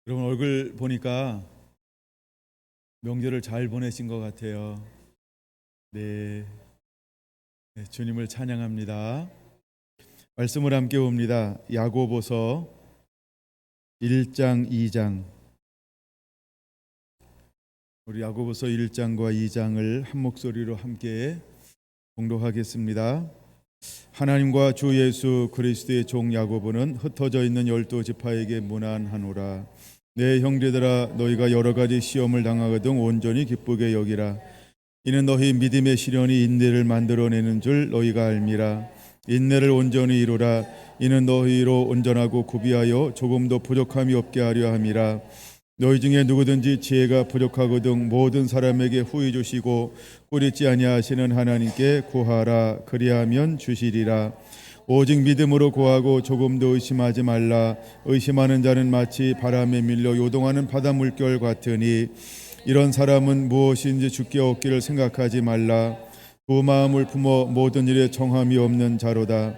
여러분 얼굴 보니까 명절을 잘 보내신 것 같아요. 네, 주님을 찬양합니다. 말씀을 함께 봅니다. 야고보서 1장 2장. 우리 야고보서 1장과 2장을 한 목소리로 함께 봉독하겠습니다. 하나님과 주 예수 그리스도의 종 야고보는 흩어져 있는 12지파에게 문안하노라. 내 형제들아, 너희가 여러 가지 시험을 당하거든 온전히 기쁘게 여기라. 이는 너희 믿음의 시련이 인내를 만들어내는 줄 너희가 알미라. 인내를 온전히 이루라. 이는 너희로 온전하고 구비하여 조금도 부족함이 없게 하려 함이라. 너희 중에 누구든지 지혜가 부족하거든 모든 사람에게 후히 주시고 꾸리지 아니하시는 하나님께 구하라. 그리하면 주시리라. 오직 믿음으로 구하고 조금도 의심하지 말라. 의심하는 자는 마치 바람에 밀려 요동하는 바다 물결 같으니 이런 사람은 무엇인지 주께 얻기를 생각하지 말라. 두 마음을 품어 모든 일에 정함이 없는 자로다.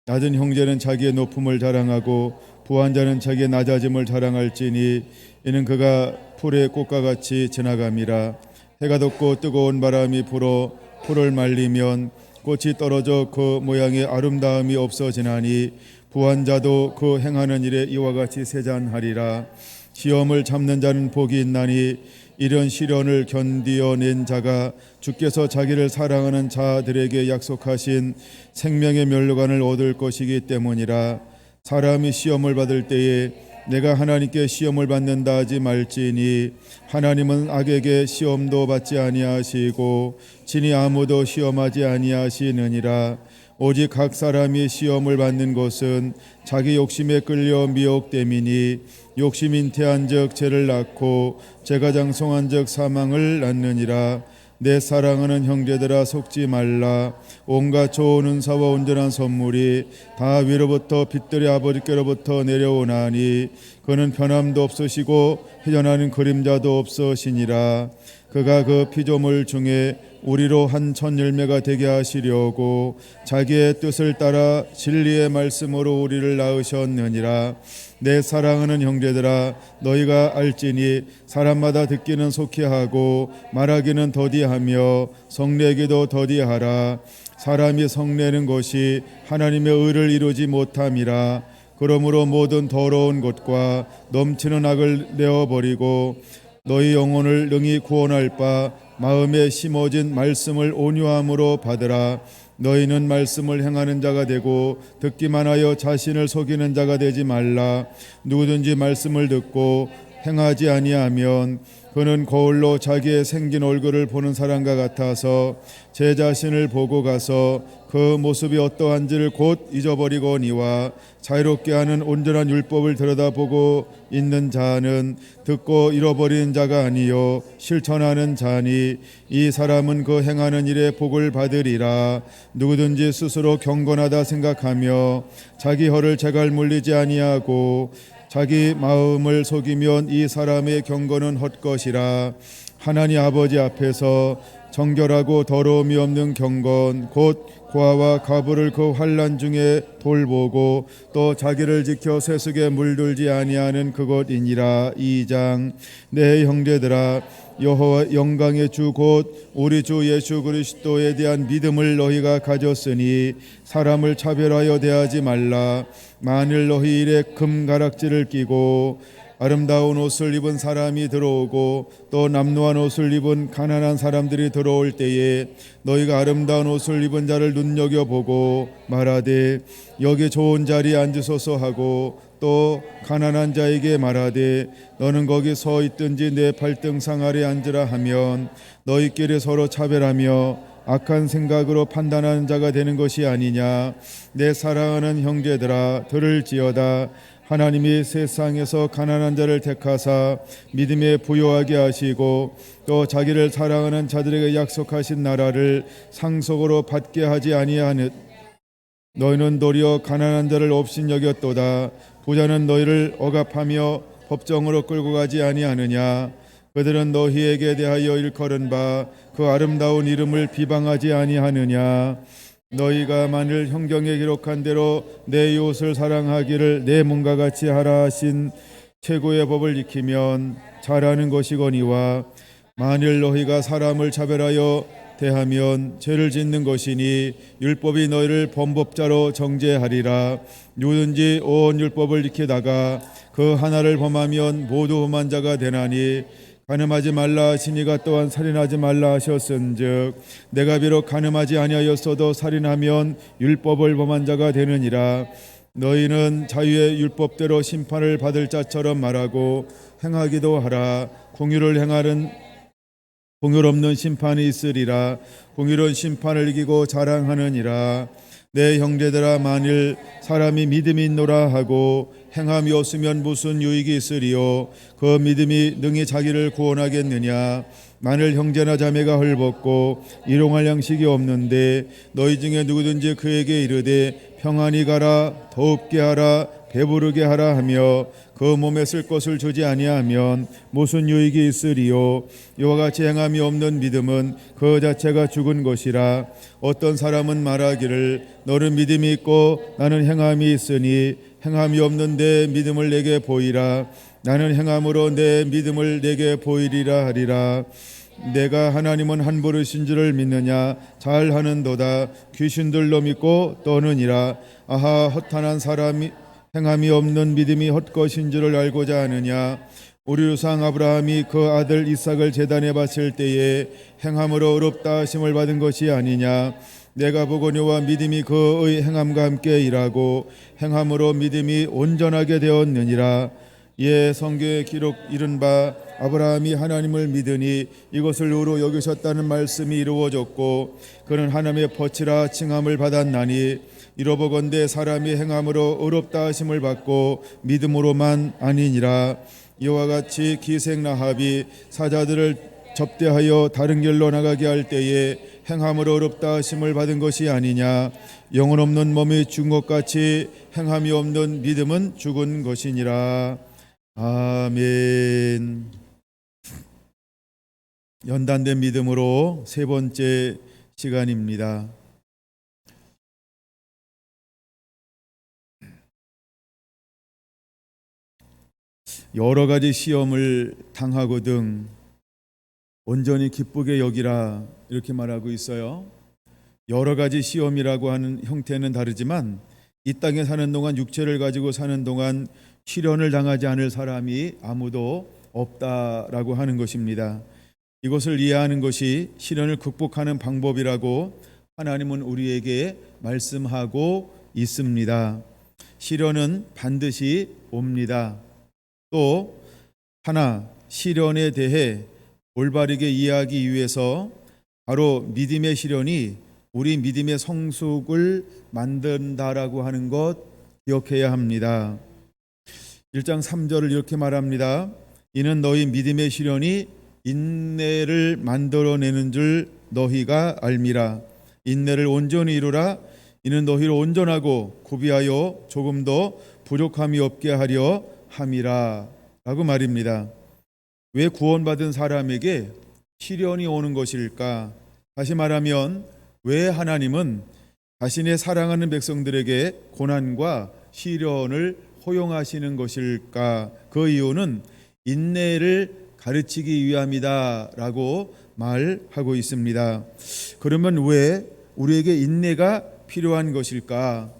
낮은 형제는 자기의 높음을 자랑하고 부한 자는 자기의 낮아짐을 자랑할지니 이는 그가 풀의 꽃과 같이 지나감이라. 해가 돋고 뜨거운 바람이 불어 풀을 말리면 꽃이 떨어져 그 모양의 아름다움이 없어지나니 부한 자도 그 행하는 일에 이와 같이 세잔하리라. 시험을 참는 자는 복이 있나니 이런 시련을 견디어낸 자가 주께서 자기를 사랑하는 자들에게 약속하신 생명의 멸류관을 얻을 것이기 때문이라. 사람이 시험을 받을 때에 내가 하나님께 시험을 받는다 하지 말지니 하나님은 악에게 시험도 받지 아니하시고 친히 아무도 시험하지 아니하시느니라. 오직 각 사람이 시험을 받는 것은 자기 욕심에 끌려 미혹됨이니 욕심 잉태한즉 죄를 낳고 죄가 장성한즉 사망을 낳느니라. 내 사랑하는 형제들아, 속지 말라. 온갖 좋은 은사와 온전한 선물이 다 위로부터 빛들의 아버지께로부터 내려오나니 그는 변함도 없으시고 회전하는 그림자도 없으시니라. 그가 그 피조물 중에 우리로 한 천 열매가 되게 하시려고 자기의 뜻을 따라 진리의 말씀으로 우리를 낳으셨느니라. 내 사랑하는 형제들아, 너희가 알지니 사람마다 듣기는 속히 하고 말하기는 더디하며 성내기도 더디하라. 사람이 성내는 것이 하나님의 의를 이루지 못함이라. 그러므로 모든 더러운 것과 넘치는 악을 내어버리고 너희 영혼을 능히 구원할 바 마음에 심어진 말씀을 온유함으로 받으라. 너희는 말씀을 행하는 자가 되고 듣기만 하여 자신을 속이는 자가 되지 말라. 누구든지 말씀을 듣고 행하지 아니하면 그는 거울로 자기의 생긴 얼굴을 보는 사람과 같아서 제 자신을 보고 가서 그 모습이 어떠한지를 곧 잊어버리거니와 자유롭게 하는 온전한 율법을 들여다보고 있는 자는 듣고 잃어버린 자가 아니요 실천하는 자니 이 사람은 그 행하는 일에 복을 받으리라. 누구든지 스스로 경건하다 생각하며 자기 혀를 재갈 물리지 아니하고 자기 마음을 속이면 이 사람의 경건은 헛것이라. 하나님 아버지 앞에서 정결하고 더러움이 없는 경건 곧 고아와 가부를 그 환난 중에 돌보고 또 자기를 지켜 세속에 물들지 아니하는 그것이니라. 2장. 내 형제들아, 여호와 영광의 주 곧 우리 주 예수 그리스도에 대한 믿음을 너희가 가졌으니 사람을 차별하여 대하지 말라. 만일 너희 일에 금가락지를 끼고 아름다운 옷을 입은 사람이 들어오고 또 남루한 옷을 입은 가난한 사람들이 들어올 때에 너희가 아름다운 옷을 입은 자를 눈여겨보고 말하되 여기 좋은 자리에 앉으소서 하고 또 가난한 자에게 말하되 너는 거기 서 있든지 내 발등상 아래 앉으라 하면 너희끼리 서로 차별하며 악한 생각으로 판단하는 자가 되는 것이 아니냐. 내 사랑하는 형제들아, 들을지어다. 하나님이 세상에서 가난한 자를 택하사 믿음에 부요하게 하시고 또 자기를 사랑하는 자들에게 약속하신 나라를 상속으로 받게 하지 아니하느. 너희는 도리어 가난한 자를 업신여겼도다. 부자는 너희를 억압하며 법정으로 끌고 가지 아니하느냐. 그들은 너희에게 대하여 일컬은 바 그 아름다운 이름을 비방하지 아니하느냐. 너희가 만일 성경에 기록한 대로 내 이웃을 사랑하기를 내 몸과 같이 하라 하신 최고의 법을 지키면 잘하는 것이거니와 만일 너희가 사람을 차별하여 대하면 죄를 짓는 것이니 율법이 너희를 범법자로 정죄하리라. 누구든지 온 율법을 지키다가 그 하나를 범하면 모두 범한 자가 되나니 간음하지 말라 하시니가 또한 살인하지 말라 하셨은즉 내가 비록 간음하지 아니하였어도 살인하면 율법을 범한 자가 되느니라. 너희는 자유의 율법대로 심판을 받을 자처럼 말하고 행하기도 하라. 공의롭는 심판이 있으리라. 공의로운 심판을 이기고 자랑하느니라. 내 형제들아, 만일 사람이 믿음이 있노라 하고 행함이 없으면 무슨 유익이 있으리요? 그 믿음이 능히 자기를 구원하겠느냐? 만일 형제나 자매가 헐벗고 일용할 양식이 없는데 너희 중에 누구든지 그에게 이르되 평안히 가라, 더웁게 하라, 배부르게 하라 하며 그 몸에 쓸 것을 주지 아니하면 무슨 유익이 있으리요? 이와 같이 행함이 없는 믿음은 그 자체가 죽은 것이라. 어떤 사람은 말하기를 너는 믿음이 있고 나는 행함이 있으니 행함이 없는 내 믿음을 내게 보이라. 나는 행함으로 내 믿음을 내게 보이리라 하리라. 내가 하나님은 한 버릇인 줄을 믿느냐? 잘하는도다. 귀신들도 믿고 떠느니라. 아하, 허탄한 사람이 행함이 없는 믿음이 헛것인 줄을 알고자 하느냐? 우리 조상 아브라함이 그 아들 이삭을 제단에 바칠 때에 행함으로 의롭다 하심을 받은 것이 아니냐? 내가 보거니와 믿음이 그의 행함과 함께 일하고 행함으로 믿음이 온전하게 되었느니라. 예, 성경에 기록 이른바 아브라함이 하나님을 믿으니 이것을 의로 여기셨다는 말씀이 이루어졌고 그는 하나님의 벗이라 칭함을 받았나니 이러보건대 사람이 행함으로 의롭다 하심을 받고 믿음으로만 아니니라. 이와 같이 기생 라합이 사자들을 접대하여 다른 길로 나가게 할 때에 행함으로 의롭다 하심을 받은 것이 아니냐? 영혼 없는 몸이 죽은 것 같이 행함이 없는 믿음은 죽은 것이니라. 아멘. 연단된 믿음으로 세 번째 시간입니다. 여러 가지 시험을 당하거든 온전히 기쁘게 여기라, 이렇게 말하고 있어요. 여러 가지 시험이라고 하는 형태는 다르지만 이 땅에 사는 동안, 육체를 가지고 사는 동안 시련을 당하지 않을 사람이 아무도 없다라고 하는 것입니다. 이것을 이해하는 것이 시련을 극복하는 방법이라고 하나님은 우리에게 말씀하고 있습니다. 시련은 반드시 옵니다. 또 하나, 시련에 대해 올바르게 이해하기 위해서 바로 믿음의 시련이 우리 믿음의 성숙을 만든다라고 하는 것 기억해야 합니다. 1장 3절을 이렇게 말합니다. 이는 너희 믿음의 시련이 인내를 만들어내는 줄 너희가 알미라. 인내를 온전히 이루라. 이는 너희를 온전하고 구비하여 조금도 부족함이 없게 하려 함이라 라고 말입니다. 왜 구원받은 사람에게 시련이 오는 것일까? 다시 말하면 왜 하나님은 자신의 사랑하는 백성들에게 고난과 시련을 허용하시는 것일까? 그 이유는 인내를 가르치기 위함이다 라고 말하고 있습니다. 그러면 왜 우리에게 인내가 필요한 것일까?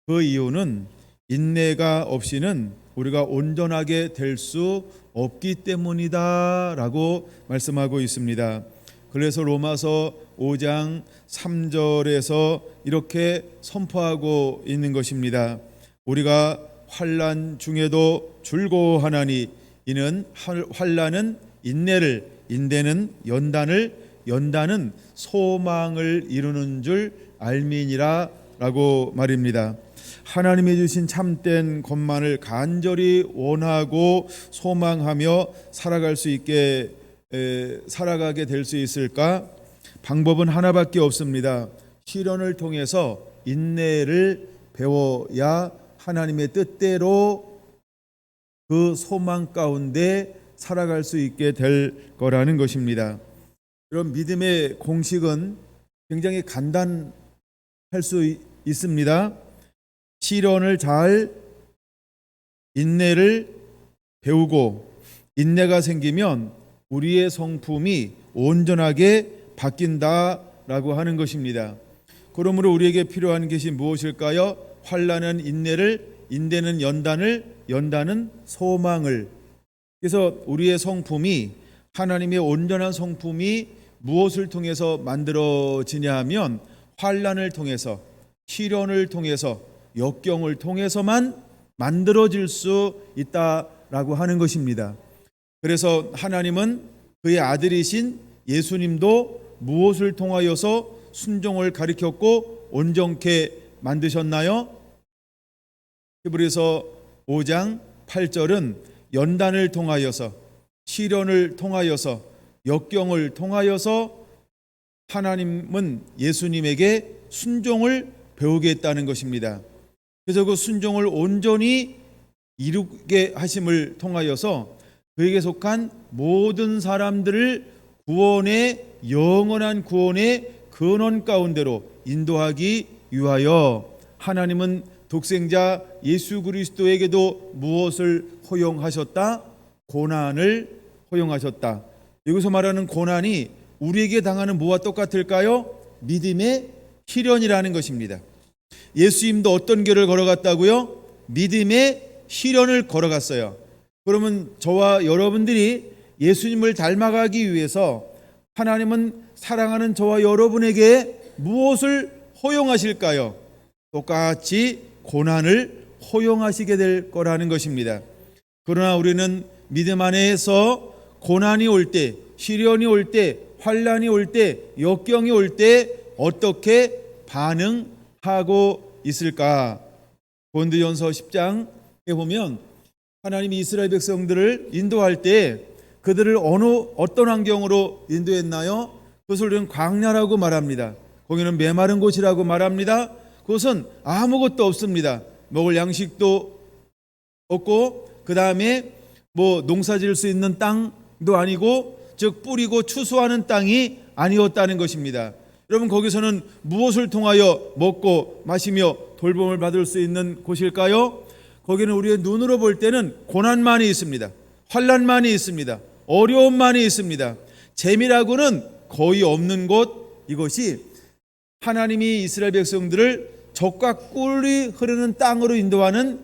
그 이유는 인내가 없이는 우리가 온전하게 될 수 없기 때문이다 라고 말씀하고 있습니다. 그래서 로마서 5장 3절에서 이렇게 선포하고 있는 것입니다. 우리가 환난 중에도 즐거워하나니 이는 환난은 인내를, 인내는 연단을, 연단은 소망을 이루는 줄 알미니라 라고 말입니다. 하나님이 주신 참된 것만을 간절히 원하고 소망하며 살아가게 될 수 있을까? 방법은 하나밖에 없습니다. 시련을 통해서 인내를 배워야 하나님의 뜻대로 그 소망 가운데 살아갈 수 있게 될 거라는 것입니다. 그럼 믿음의 공식은 굉장히 간단할 수 있습니다. 시련을 잘, 인내를 배우고 인내가 생기면 우리의 성품이 온전하게 바뀐다라고 하는 것입니다. 그러므로 우리에게 필요한 것이 무엇일까요? 환난은 인내를, 인내는 연단을, 연단은 소망을. 그래서 우리의 성품이, 하나님의 온전한 성품이 무엇을 통해서 만들어지냐 하면 환난을 통해서, 시련을 통해서, 역경을 통해서만 만들어질 수 있다라고 하는 것입니다. 그래서 하나님은 그의 아들이신 예수님도 무엇을 통하여서 순종을 가르쳤고 온전케 만드셨나요? 히브리서 5장 8절은 연단을 통하여서, 시련을 통하여서, 역경을 통하여서 하나님은 예수님에게 순종을 배우게 했다는 것입니다. 그래서 그 순종을 온전히 이루게 하심을 통하여서 그에게 속한 모든 사람들을 구원의, 영원한 구원의 근원 가운데로 인도하기 위하여 하나님은 독생자 예수 그리스도에게도 무엇을 허용하셨다? 고난을 허용하셨다. 여기서 말하는 고난이 우리에게 당하는 뭐와 똑같을까요? 믿음의 시련이라는 것입니다. 예수님도 어떤 길을 걸어갔다고요? 믿음의 시련을 걸어갔어요. 그러면 저와 여러분들이 예수님을 닮아가기 위해서 하나님은 사랑하는 저와 여러분에게 무엇을 허용하실까요? 똑같이 고난을 허용하시게 될 거라는 것입니다. 그러나 우리는 믿음 안에서 고난이 올 때, 시련이 올 때, 환난이 올 때, 역경이 올 때 어떻게 반응하고 있을까? 고린도전서 10장에 보면 하나님이 이스라엘 백성들을 인도할 때 그들을 어떤 환경으로 인도했나요? 그것을 우리는 광야라고 말합니다. 거기는 메마른 곳이라고 말합니다. 그것은 아무것도 없습니다. 먹을 양식도 없고, 그 다음에 농사 지을 수 있는 땅도 아니고, 즉 뿌리고 추수하는 땅이 아니었다는 것입니다. 여러분, 거기서는 무엇을 통하여 먹고 마시며 돌봄을 받을 수 있는 곳일까요? 거기는 우리의 눈으로 볼 때는 고난만이 있습니다. 환난만이 있습니다. 어려움만이 있습니다. 재미라고는 거의 없는 곳, 이것이 하나님이 이스라엘 백성들을 젖과 꿀이 흐르는 땅으로 인도하는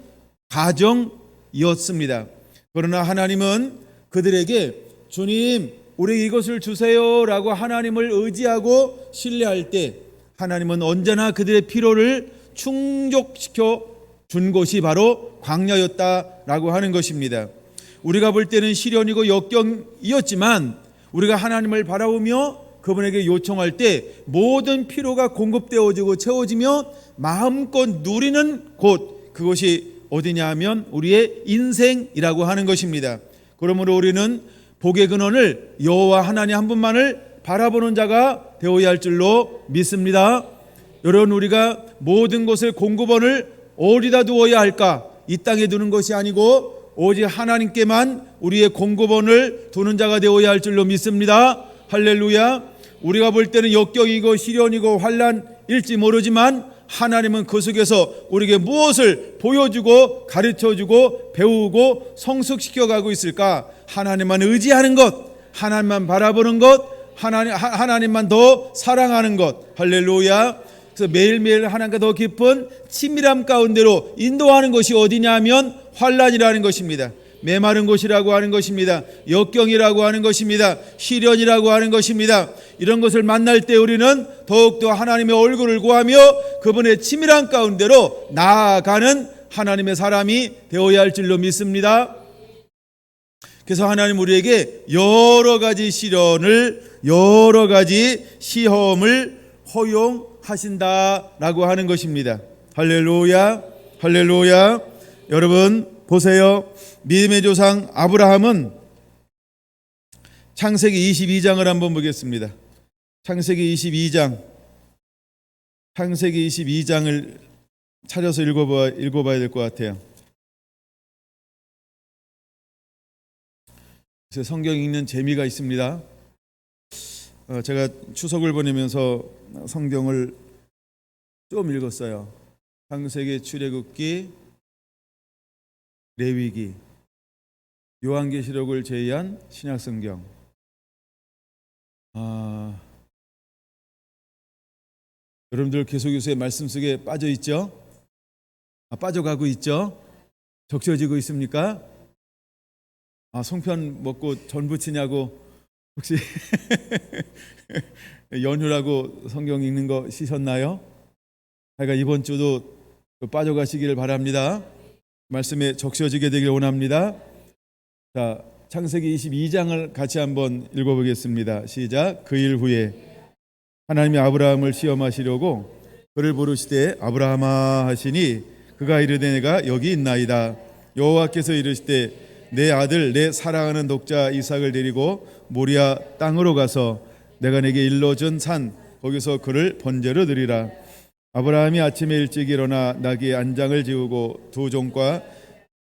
가정이었습니다. 그러나 하나님은 그들에게 주님, 우리 이것을 주세요 라고 하나님을 의지하고 신뢰할 때 하나님은 언제나 그들의 필요를 충족시켜 준 곳이 바로 광야였다라고 하는 것입니다. 우리가 볼 때는 시련이고 역경이었지만 우리가 하나님을 바라보며 그분에게 요청할 때 모든 필요가 공급되어지고 채워지며 마음껏 누리는 곳, 그것이 어디냐 하면 우리의 인생이라고 하는 것입니다. 그러므로 우리는 복의 근원을 여호와 하나님 한 분만을 바라보는 자가 되어야 할 줄로 믿습니다. 여러분, 우리가 모든 것을 공급원을 어디다 두어야 할까? 이 땅에 두는 것이 아니고 오직 하나님께만 우리의 공급원을 두는 자가 되어야 할 줄로 믿습니다. 할렐루야. 우리가 볼 때는 역경이고 시련이고 환난일지 모르지만 하나님은 그 속에서 우리에게 무엇을 보여주고 가르쳐주고 배우고 성숙시켜가고 있을까? 하나님만 의지하는 것, 하나님만 바라보는 것, 하나님만 더 사랑하는 것. 할렐루야. 그래서 매일매일 하나님과 더 깊은 친밀함 가운데로 인도하는 것이 어디냐면 환난이라는 것입니다. 메마른 곳이라고 하는 것입니다. 역경이라고 하는 것입니다. 시련이라고 하는 것입니다. 이런 것을 만날 때 우리는 더욱더 하나님의 얼굴을 구하며 그분의 치밀한 가운데로 나아가는 하나님의 사람이 되어야 할 줄로 믿습니다. 그래서 하나님 우리에게 여러 가지 시련을, 여러 가지 시험을 허용하신다라고 하는 것입니다. 할렐루야, 할렐루야. 여러분 보세요. 믿음의 조상 아브라함은 창세기 22장을 한번 보겠습니다. 창세기 22장을 찾아서 읽어봐야 될 것 같아요. 성경 읽는 재미가 있습니다. 제가 추석을 보내면서 성경을 좀 읽었어요. 창세기, 출애굽기, 레위기. 요한계시록을 제외한 신약성경. 여러분들 계속해서의 말씀 속에 빠져 있죠? 빠져가고 있죠? 적셔지고 있습니까? 송편 먹고 전 부치냐고 혹시 연휴라고 성경 읽는 거 쉬셨나요? 하여간 이번 주도 빠져가시기를 바랍니다. 말씀에 적셔지게 되길 원합니다. 자, 창세기 22장을 같이 한번 읽어보겠습니다. 시작. 그 일 후에 하나님이 아브라함을 시험하시려고 그를 부르시되 아브라함아 하시니 그가 이르되 내가 여기 있나이다. 여호와께서 이르시되 내 아들 내 사랑하는 독자 이삭을 데리고 모리아 땅으로 가서 내가 내게 일러준 산 거기서 그를 번제로 드리라. 아브라함이 아침에 일찍 일어나 나귀 안장을 지우고 두 종과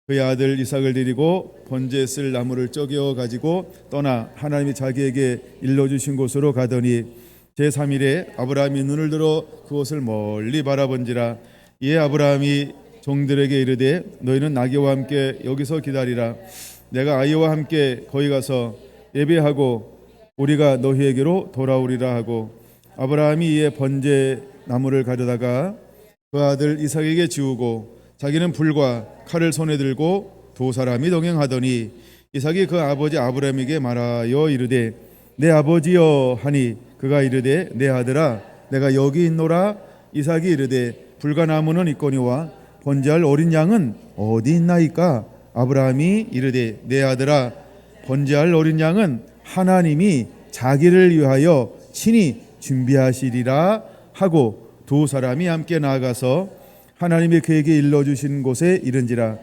그의 아들 이삭을 데리고 번제에 쓸 나무를 쪼개어 가지고 떠나 하나님이 자기에게 일러주신 곳으로 가더니 제3일에 아브라함이 눈을 들어 그곳을 멀리 바라본지라. 이에 아브라함이 종들에게 이르되 너희는 나귀와 함께 여기서 기다리라. 내가 아이와 함께 거기 가서 예배하고 우리가 너희에게로 돌아오리라 하고 아브라함이 이에 번제 나무를 가져다가 그 아들 이삭에게 지우고 자기는 불과 칼을 손에 들고 두 사람이 동행하더니 이삭이 그 아버지 아브라함에게 말하여 이르되 내 아버지여 하니 그가 이르되 내 아들아 내가 여기 있노라. 이삭이 이르되 불과 나무는 있거니와 번제할 어린 양은 어디 있나이까. 아브라함이 이르되 내 아들아 번제할 어린 양은 하나님이 자기를 위하여 친히 준비하시리라 하고 두 사람이 함께 나아가서 하나님이 그에게 일러주신 곳에 이른지라.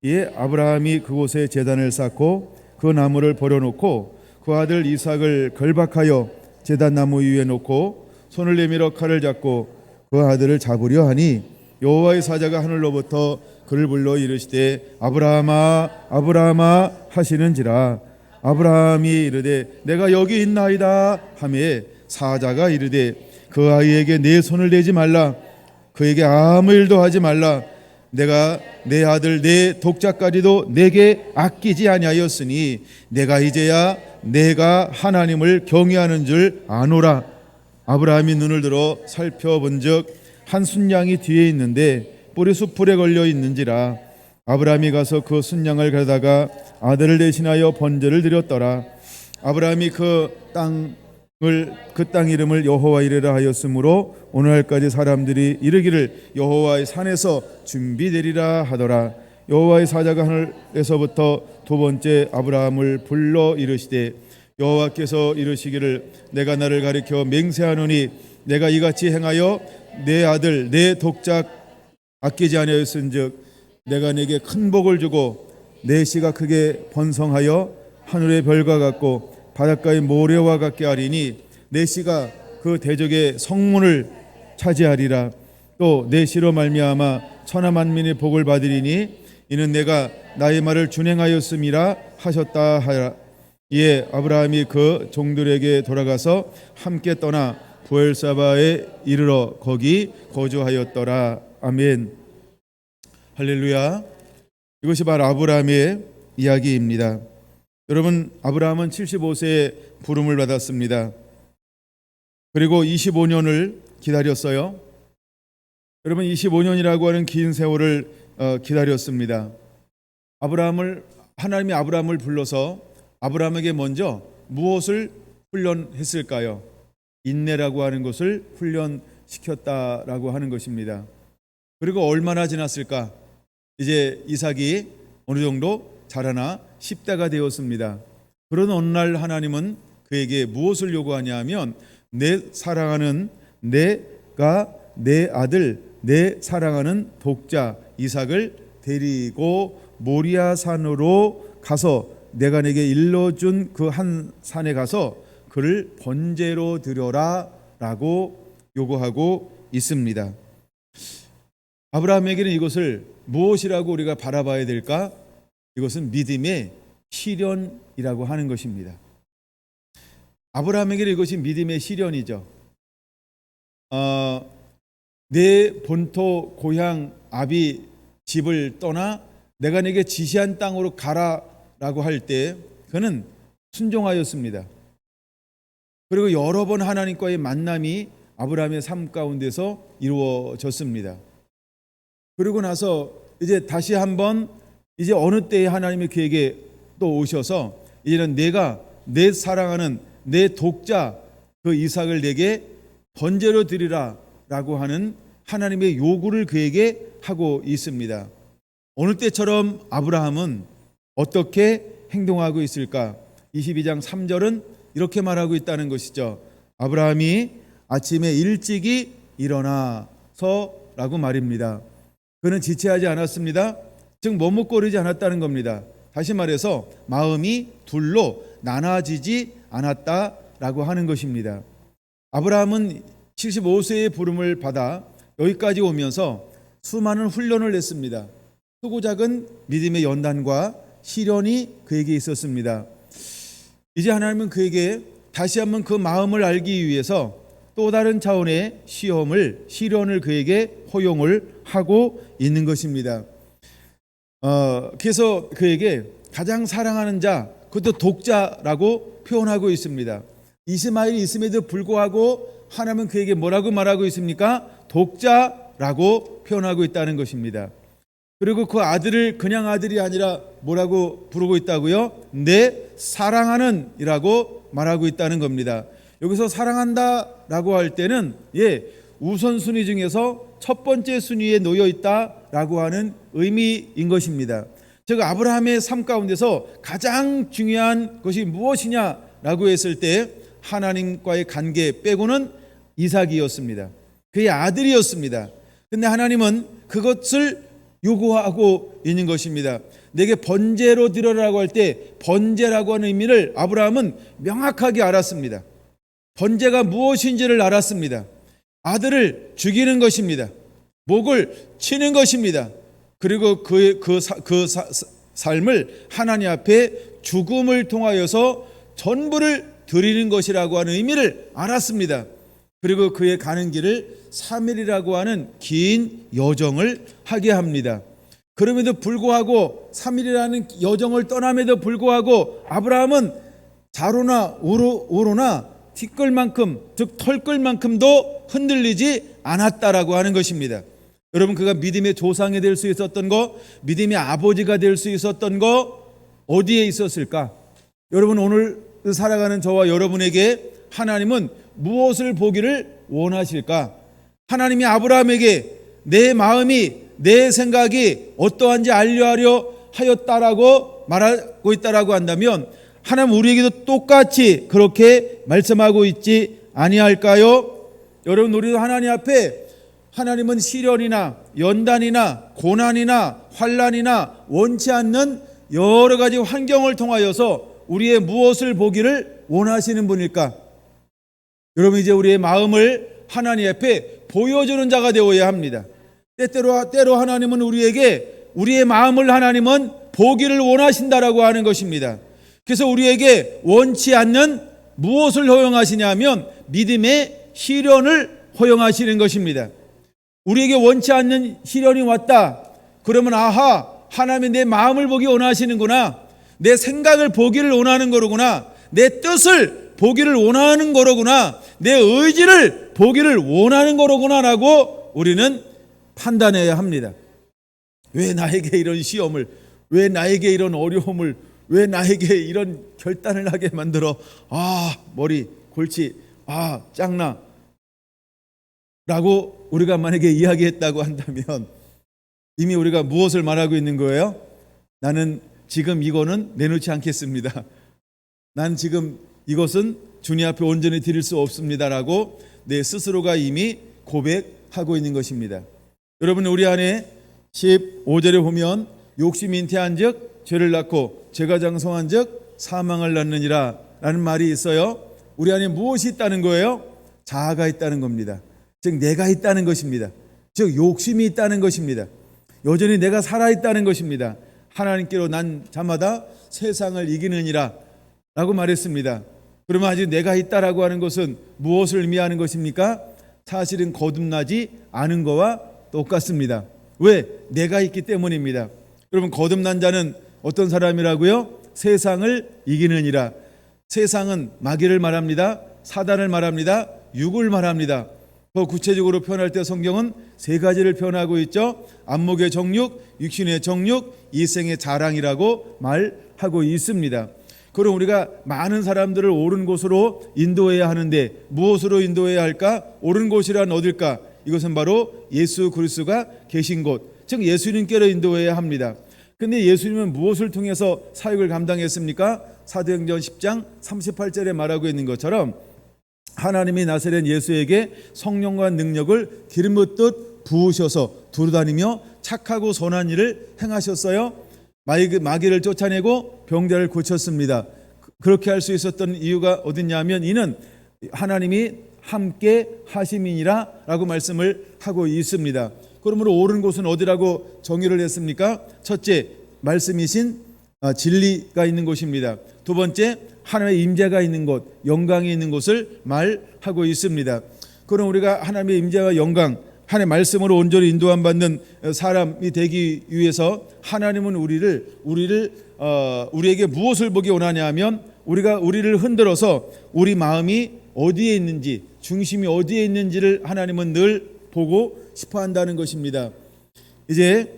이에 아브라함이 그곳에 제단을 쌓고 그 나무를 버려놓고 그 아들 이삭을 결박하여 제단 나무 위에 놓고 손을 내밀어 칼을 잡고 그 아들을 잡으려 하니 여호와의 사자가 하늘로부터 그를 불러 이르시되 아브라함아 아브라함아 하시는지라. 아브라함이 이르되 내가 여기 있나이다 하매 사자가 이르되 그 아이에게 내 손을 대지 말라. 그에게 아무 일도 하지 말라. 내가 내 아들 내 독자까지도 내게 아끼지 아니하였으니 내가 이제야 내가 하나님을 경외하는 줄 아노라. 아브라함이 눈을 들어 살펴본즉 한 순양이 뒤에 있는데 뿔이 숯불에 걸려 있는지라. 아브라함이 가서 그 순양을 가다가 아들을 대신하여 번제를 드렸더라. 아브라함이 그 땅 이름을 여호와 이레라 하였으므로 오늘날까지 사람들이 이르기를 여호와의 산에서 준비되리라 하더라. 여호와의 사자가 하늘에서부터 두 번째 아브라함을 불러 이르시되 여호와께서 이르시기를 내가 나를 가리켜 맹세하노니 내가 이같이 행하여 내 아들 내 독자 아끼지 아니하였은즉 내가 내게 큰 복을 주고 내 씨가 크게 번성하여 하늘의 별과 같고 바닷가의 모래와 같게 하리니 내 씨가 그 대적의 성문을 차지하리라. 또 내 씨로 말미암아 천하 만민의 복을 받으리니 이는 내가 나의 말을 준행하였음이라 하셨다 하라. 이에 아브라함이 그 종들에게 돌아가서 함께 떠나 부엘사바에 이르러 거기 거주하였더라. 아멘. 할렐루야. 이것이 바로 아브라함의 이야기입니다. 여러분, 아브라함은 75세에 부름을 받았습니다. 그리고 25년을 기다렸어요. 여러분, 25년이라고 하는 긴 세월을 기다렸습니다. 하나님이 아브라함을 불러서 아브라함에게 먼저 무엇을 훈련했을까요? 인내라고 하는 것을 훈련시켰다라고 하는 것입니다. 그리고 얼마나 지났을까? 이제 이삭이 어느 정도 자라나 10대가 되었습니다. 그런 어느 날 하나님은 그에게 무엇을 요구하냐 하면 내 사랑하는 내가 내 아들 내 사랑하는 독자 이삭을 데리고 모리아 산으로 가서 내가 내게 일러준 그 한 산에 가서 그를 번제로 드려라 라고 요구하고 있습니다. 아브라함에게는 이것을 무엇이라고 우리가 바라봐야 될까? 이것은 믿음의 시련이라고 하는 것입니다. 아브라함에게는 이것이 믿음의 시련이죠. 내 본토 고향 아비 집을 떠나 내가 내게 지시한 땅으로 가라 라고 할 때 그는 순종하였습니다. 그리고 여러 번 하나님과의 만남이 아브라함의 삶 가운데서 이루어졌습니다. 그리고 나서 이제 다시 한번 이제 어느 때에 하나님이 그에게 또 오셔서 이제는 내가 내 사랑하는 내 독자 그 이삭을 내게 번제로 드리라 라고 하는 하나님의 요구를 그에게 하고 있습니다. 어느 때처럼 아브라함은 어떻게 행동하고 있을까? 22장 3절은 이렇게 말하고 있다는 것이죠. 아브라함이 아침에 일찍이 일어나서 라고 말입니다. 그는 지체하지 않았습니다. 즉 머뭇거리지 않았다는 겁니다. 다시 말해서 마음이 둘로 나눠지지 않았다라고 하는 것입니다. 아브라함은 75세의 부름을 받아 여기까지 오면서 수많은 훈련을 했습니다. 크고 작은 믿음의 연단과 시련이 그에게 있었습니다. 이제 하나님은 그에게 다시 한번 그 마음을 알기 위해서 또 다른 차원의 시련을 그에게 허용을 하고 있는 것입니다. 그래서 그에게 가장 사랑하는 자, 그것도 독자라고 표현하고 있습니다. 이스마엘이 있음에도 불구하고 하나님은 그에게 뭐라고 말하고 있습니까? 독자라고 표현하고 있다는 것입니다. 그리고 그 아들을 그냥 아들이 아니라 뭐라고 부르고 있다고요? 내 사랑하는 이라고 말하고 있다는 겁니다. 여기서 사랑한다라고 할 때는 우선순위 중에서 첫 번째 순위에 놓여 있다라고 하는 의미인 것입니다. 즉 아브라함의 삶 가운데서 가장 중요한 것이 무엇이냐라고 했을 때 하나님과의 관계 빼고는 이삭이었습니다. 그의 아들이었습니다. 근데 하나님은 그것을 요구하고 있는 것입니다. 내게 번제로 드려라고 할 때 번제라고 하는 의미를 아브라함은 명확하게 알았습니다. 번제가 무엇인지를 알았습니다. 아들을 죽이는 것입니다. 목을 치는 것입니다. 그리고 그 삶을 하나님 앞에 죽음을 통하여서 전부를 드리는 것이라고 하는 의미를 알았습니다. 그리고 그의 가는 길을 3일이라고 하는 긴 여정을 하게 합니다. 그럼에도 불구하고 3일이라는 여정을 떠남에도 불구하고 아브라함은 자로나 우로나 티끌만큼 즉 털끌만큼도 흔들리지 않았다라고 하는 것입니다. 여러분 그가 믿음의 조상이 될 수 있었던 거, 믿음의 아버지가 될 수 있었던 거 어디에 있었을까? 여러분 오늘 살아가는 저와 여러분에게 하나님은 무엇을 보기를 원하실까? 하나님이 아브라함에게 내 마음이 내 생각이 어떠한지 알려하려 하였다라고 말하고 있다라고 한다면 하나님 우리에게도 똑같이 그렇게 말씀하고 있지 아니할까요? 여러분 우리도 하나님 앞에 하나님은 시련이나 연단이나 고난이나 환난이나 원치 않는 여러 가지 환경을 통하여서 우리의 무엇을 보기를 원하시는 분일까? 여러분 이제 우리의 마음을 하나님 앞에 보여주는 자가 되어야 합니다. 때로 하나님은 우리에게 우리의 마음을 하나님은 보기를 원하신다라고 하는 것입니다. 그래서 우리에게 원치 않는 무엇을 허용하시냐면 믿음의 시련을 허용하시는 것입니다. 우리에게 원치 않는 시련이 왔다. 그러면 아하, 하나님이 내 마음을 보기 원하시는구나. 내 생각을 보기를 원하는 거로구나. 내 뜻을 보기를 원하는 거로구나. 내 의지를 보기를 원하는 거로구나 라고 우리는 판단해야 합니다. 왜 나에게 이런 시험을, 왜 나에게 이런 어려움을, 왜 나에게 이런 결단을 하게 만들어? 머리, 골치, 짱나 라고 우리가 만약에 이야기했다고 한다면 이미 우리가 무엇을 말하고 있는 거예요? 나는 지금 이거는 내놓지 않겠습니다. 난 지금 이것은 주님 앞에 온전히 드릴 수 없습니다라고 내 스스로가 이미 고백하고 있는 것입니다. 여러분 우리 안에 15절에 보면 욕심이 잉태한 즉 죄를 낳고 죄가 장성한 즉 사망을 낳느니라 라는 말이 있어요. 우리 안에 무엇이 있다는 거예요? 자아가 있다는 겁니다. 즉 내가 있다는 것입니다. 즉 욕심이 있다는 것입니다. 여전히 내가 살아있다는 것입니다. 하나님께로 난 자마다 세상을 이기느니라 라고 말했습니다. 그러면 아직 내가 있다라고 하는 것은 무엇을 의미하는 것입니까? 사실은 거듭나지 않은 거와 똑같습니다. 왜? 내가 있기 때문입니다. 여러분 거듭난 자는 어떤 사람이라고요? 세상을 이기느니라. 세상은 마귀를 말합니다. 사단을 말합니다. 육을 말합니다. 더 구체적으로 표현할 때 성경은 세 가지를 표현하고 있죠. 안목의 정욕, 육신의 정욕, 이생의 자랑이라고 말하고 있습니다. 그럼 우리가 많은 사람들을 옳은 곳으로 인도해야 하는데 무엇으로 인도해야 할까? 옳은 곳이란 어딜까? 이것은 바로 예수 그리스도가 계신 곳, 즉 예수님께로 인도해야 합니다. 근데 예수님은 무엇을 통해서 사역을 감당했습니까? 사도행전 10장 38절에 말하고 있는 것처럼 하나님이 나사렛 예수에게 성령과 능력을 기름 붓듯 부으셔서 두루다니며 착하고 선한 일을 행하셨어요. 마귀를 쫓아내고 병자를 고쳤습니다. 그렇게 할 수 있었던 이유가 어딨냐면 이는 하나님이 함께 하심이니라 라고 말씀을 하고 있습니다. 그러므로 옳은 곳은 어디라고 정의를 했습니까? 첫째, 말씀이신 진리가 있는 곳입니다. 두 번째, 하나님의 임재가 있는 곳, 영광이 있는 곳을 말하고 있습니다. 그럼 우리가 하나님의 임재와 영광, 하나님의 말씀으로 온전히 인도함 받는 사람이 되기 위해서 하나님은 우리에게 무엇을 보기 원하냐 하면 우리를 흔들어서 우리 마음이 어디에 있는지, 중심이 어디에 있는지를 하나님은 늘 보고 싶어 한다는 것입니다. 이제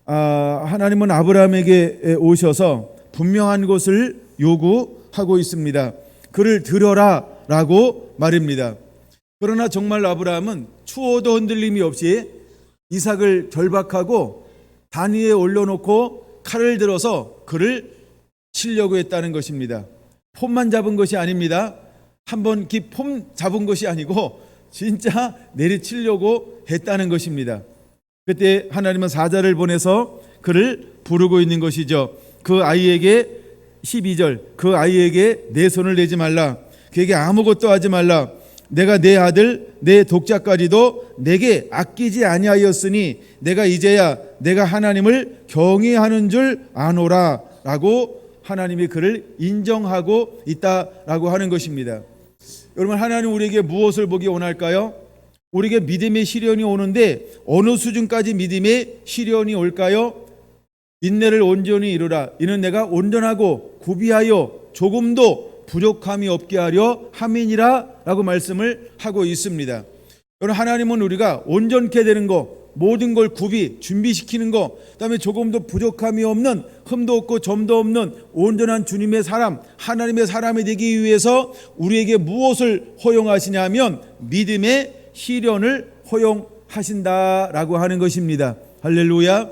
하나님은 아브라함에게 오셔서 분명한 것을 요구하고 있습니다. 그를 들어라 라고 말입니다. 그러나 정말 아브라함은 추호도 흔들림이 없이 이삭을 절박하고 단 위에 올려놓고 칼을 들어서 그를 치려고 했다는 것입니다. 폼만 잡은 것이 아닙니다. 한번 폼 잡은 것이 아니고 진짜 내리치려고 했다는 것입니다. 그때 하나님은 사자를 보내서 그를 부르고 있는 것이죠. 그 아이에게 12절, 그 아이에게 내 손을 내지 말라, 그에게 아무것도 하지 말라, 내가 내 아들 내 독자까지도 내게 아끼지 아니하였으니 내가 이제야 내가 하나님을 경외하는 줄 아노라 라고 하나님이 그를 인정하고 있다라고 하는 것입니다. 여러분, 하나님 우리에게 무엇을 보기 원할까요? 우리에게 믿음의 시련이 오는데 어느 수준까지 믿음의 시련이 올까요? 인내를 온전히 이루라, 이는 내가 온전하고 구비하여 조금도 부족함이 없게 하려 함이니라 라고 말씀을 하고 있습니다. 여러분, 하나님은 우리가 온전케 되는 거, 모든 걸 준비시키는 거, 그다음에 조금도 부족함이 없는, 흠도 없고 점도 없는 온전한 주님의 사람, 하나님의 사람이 되기 위해서 우리에게 무엇을 허용하시냐면 믿음의 시련을 허용하신다라고 하는 것입니다. 할렐루야.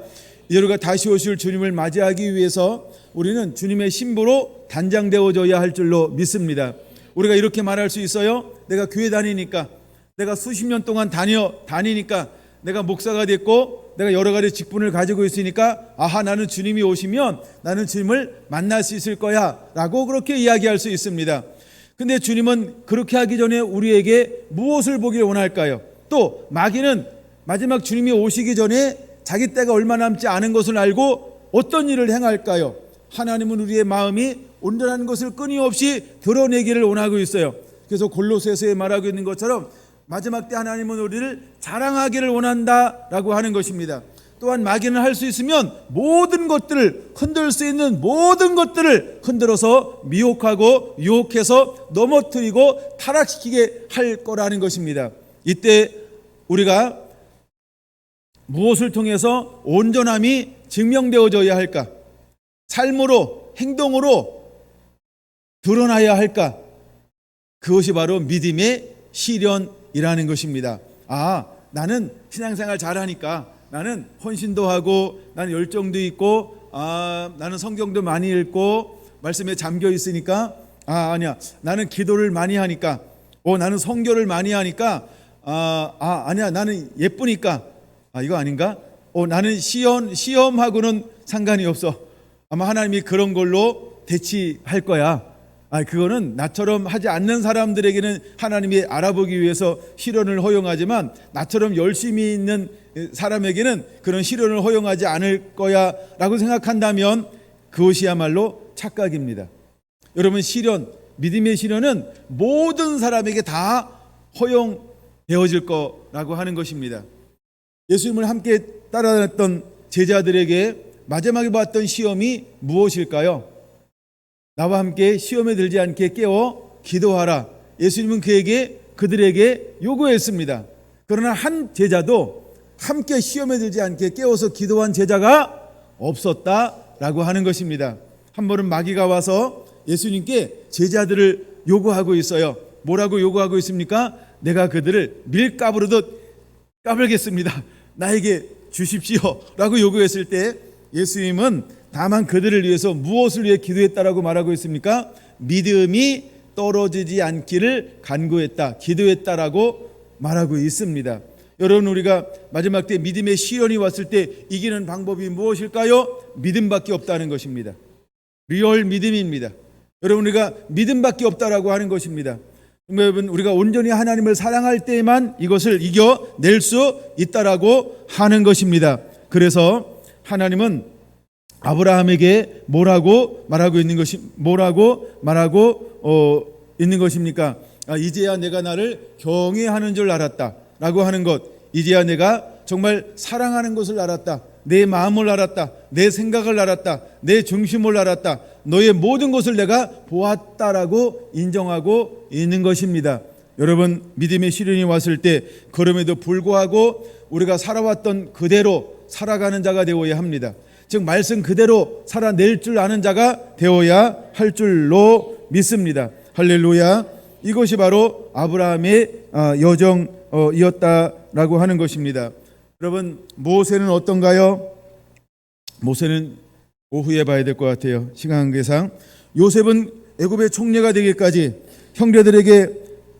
이제 우리가 다시 오실 주님을 맞이하기 위해서 우리는 주님의 신부로 단장되어져야 할 줄로 믿습니다. 우리가 이렇게 말할 수 있어요. 내가 교회 다니니까, 내가 수십 년 동안 다니니까, 내가 목사가 됐고 내가 여러 가지 직분을 가지고 있으니까 나는 주님이 오시면 나는 주님을 만날 수 있을 거야 라고 그렇게 이야기할 수 있습니다. 근데 주님은 그렇게 하기 전에 우리에게 무엇을 보기를 원할까요? 또 마귀는 마지막 주님이 오시기 전에 자기 때가 얼마 남지 않은 것을 알고 어떤 일을 행할까요? 하나님은 우리의 마음이 온전한 것을 끊임없이 드러내기를 원하고 있어요. 그래서 골로새서에 말하고 있는 것처럼 마지막 때 하나님은 우리를 자랑하기를 원한다라고 하는 것입니다. 또한 마귀는 할 수 있으면 모든 것들을 흔들 수 있는 모든 것들을 흔들어서 미혹하고 유혹해서 넘어뜨리고 타락시키게 할 거라는 것입니다. 이때 우리가 무엇을 통해서 온전함이 증명되어져야 할까? 삶으로, 행동으로 드러나야 할까? 그것이 바로 믿음의 시련이라는 것입니다. 나는 신앙생활 잘하니까, 나는 헌신도 하고, 나는 열정도 있고, 나는 성경도 많이 읽고 말씀에 잠겨 있으니까, 아니야, 나는 기도를 많이 하니까, 나는 성교를 많이 하니까, 아니야, 나는 예쁘니까, 이거 아닌가? 나는 시험하고는 상관이 없어. 아마 하나님이 그런 걸로 대치할 거야. 그거는 나처럼 하지 않는 사람들에게는 하나님이 알아보기 위해서 시련을 허용하지만 나처럼 열심히 있는 사람에게는 그런 시련을 허용하지 않을 거야 라고 생각한다면 그것이야말로 착각입니다. 여러분, 믿음의 시련은 모든 사람에게 다 허용되어질 거라고 하는 것입니다. 예수님을 함께 따라다녔던 제자들에게 마지막에 봤던 시험이 무엇일까요? 나와 함께 시험에 들지 않게 깨워 기도하라. 예수님은 그들에게 요구했습니다. 그러나 한 제자도 함께 시험에 들지 않게 깨워서 기도한 제자가 없었다라고 하는 것입니다. 한 번은 마귀가 와서 예수님께 제자들을 요구하고 있어요. 뭐라고 요구하고 있습니까? 내가 그들을 밀가부르듯 까불겠습니다. 나에게 주십시오 라고 요구했을 때 예수님은 다만 그들을 위해서 무엇을 위해 기도했다라고 말하고 있습니까? 믿음이 떨어지지 않기를 간구했다, 기도했다라고 말하고 있습니다. 여러분, 우리가 마지막 때 믿음의 시련이 왔을 때 이기는 방법이 무엇일까요? 믿음밖에 없다는 것입니다. 리얼 믿음입니다. 여러분, 우리가 믿음밖에 없다라고 하는 것입니다. 여러분, 우리가 온전히 하나님을 사랑할 때만 이것을 이겨낼 수 있다라고 하는 것입니다. 그래서 하나님은 아브라함에게 뭐라고 말하고 있는 것입니까? 이제야 내가 나를 경외하는 줄 알았다라고 하는 것, 이제야 내가 정말 사랑하는 것을 알았다, 내 마음을 알았다, 내 생각을 알았다, 내 중심을 알았다, 너의 모든 것을 내가 보았다라고 인정하고 있는 것입니다. 여러분, 믿음의 시련이 왔을 때 그럼에도 불구하고 우리가 살아왔던 그대로 살아가는 자가 되어야 합니다. 즉 말씀 그대로 살아낼 줄 아는 자가 되어야 할 줄로 믿습니다. 할렐루야. 이것이 바로 아브라함의 여정이었다라고 하는 것입니다. 여러분, 모세는 어떤가요? 모세는 오후에 봐야 될 것 같아요. 시간 관계상. 요셉은 애굽의 총리가 되기까지 형제들에게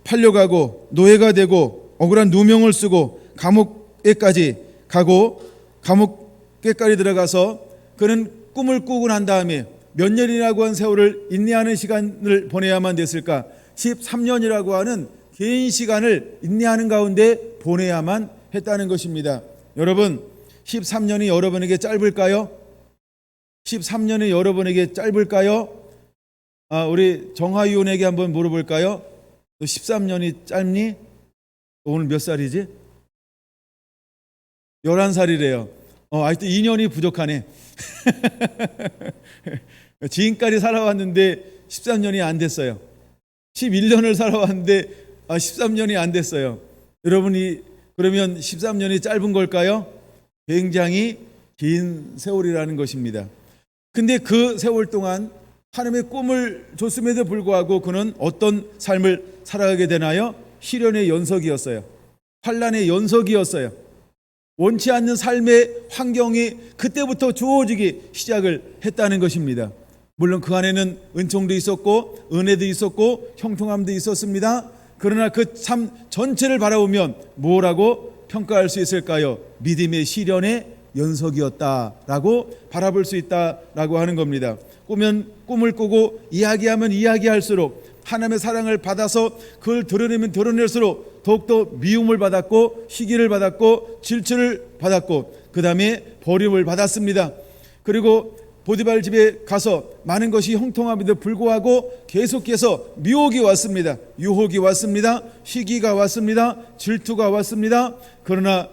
팔려가고 노예가 되고 억울한 누명을 쓰고 감옥에까지 가고 감옥에까지 들어가서 그는 꿈을 꾸고 난 다음에 몇 년이라고 한 세월을 인내하는 시간을 보내야만 됐을까? 13년이라고 하는 긴 시간을 인내하는 가운데 보내야만 했다는 것입니다. 여러분, 13년이 여러분에게 짧을까요? 13년이 여러분에게 짧을까요? 우리 정하위원에게 한번 물어볼까요? 너 13년이 짧니? 오늘 몇 살이지? 11살이래요. 아직도 2년이 부족하네. 지금까지 살아왔는데 13년이 안 됐어요. 11년을 살아왔는데 13년이 안 됐어요. 여러분이 그러면 13년이 짧은 걸까요? 굉장히 긴 세월이라는 것입니다. 근데 그 세월 동안 하나님의 꿈을 줬음에도 불구하고 그는 어떤 삶을 살아가게 되나요? 시련의 연속이었어요. 환난의 연속이었어요. 원치 않는 삶의 환경이 그때부터 주어지기 시작을 했다는 것입니다. 물론 그 안에는 은총도 있었고 은혜도 있었고 형통함도 있었습니다. 그러나 그 삶 전체를 바라보면 뭐라고 평가할 수 있을까요? 믿음의 시련의 연속이었다라고 바라볼 수 있다라고 하는 겁니다. 꿈을 꾸고 이야기하면 이야기할수록 하나님의 사랑을 받아서 그걸 드러내면 드러낼수록 더욱더 미움을 받았고 시기를 받았고 질투를 받았고 그 다음에 버림을 받았습니다. 그리고 보디발 집에 가서 많은 것이 형통함에도 불구하고 계속해서 미혹이 왔습니다. 유혹이 왔습니다. 시기가 왔습니다. 질투가 왔습니다. 그러나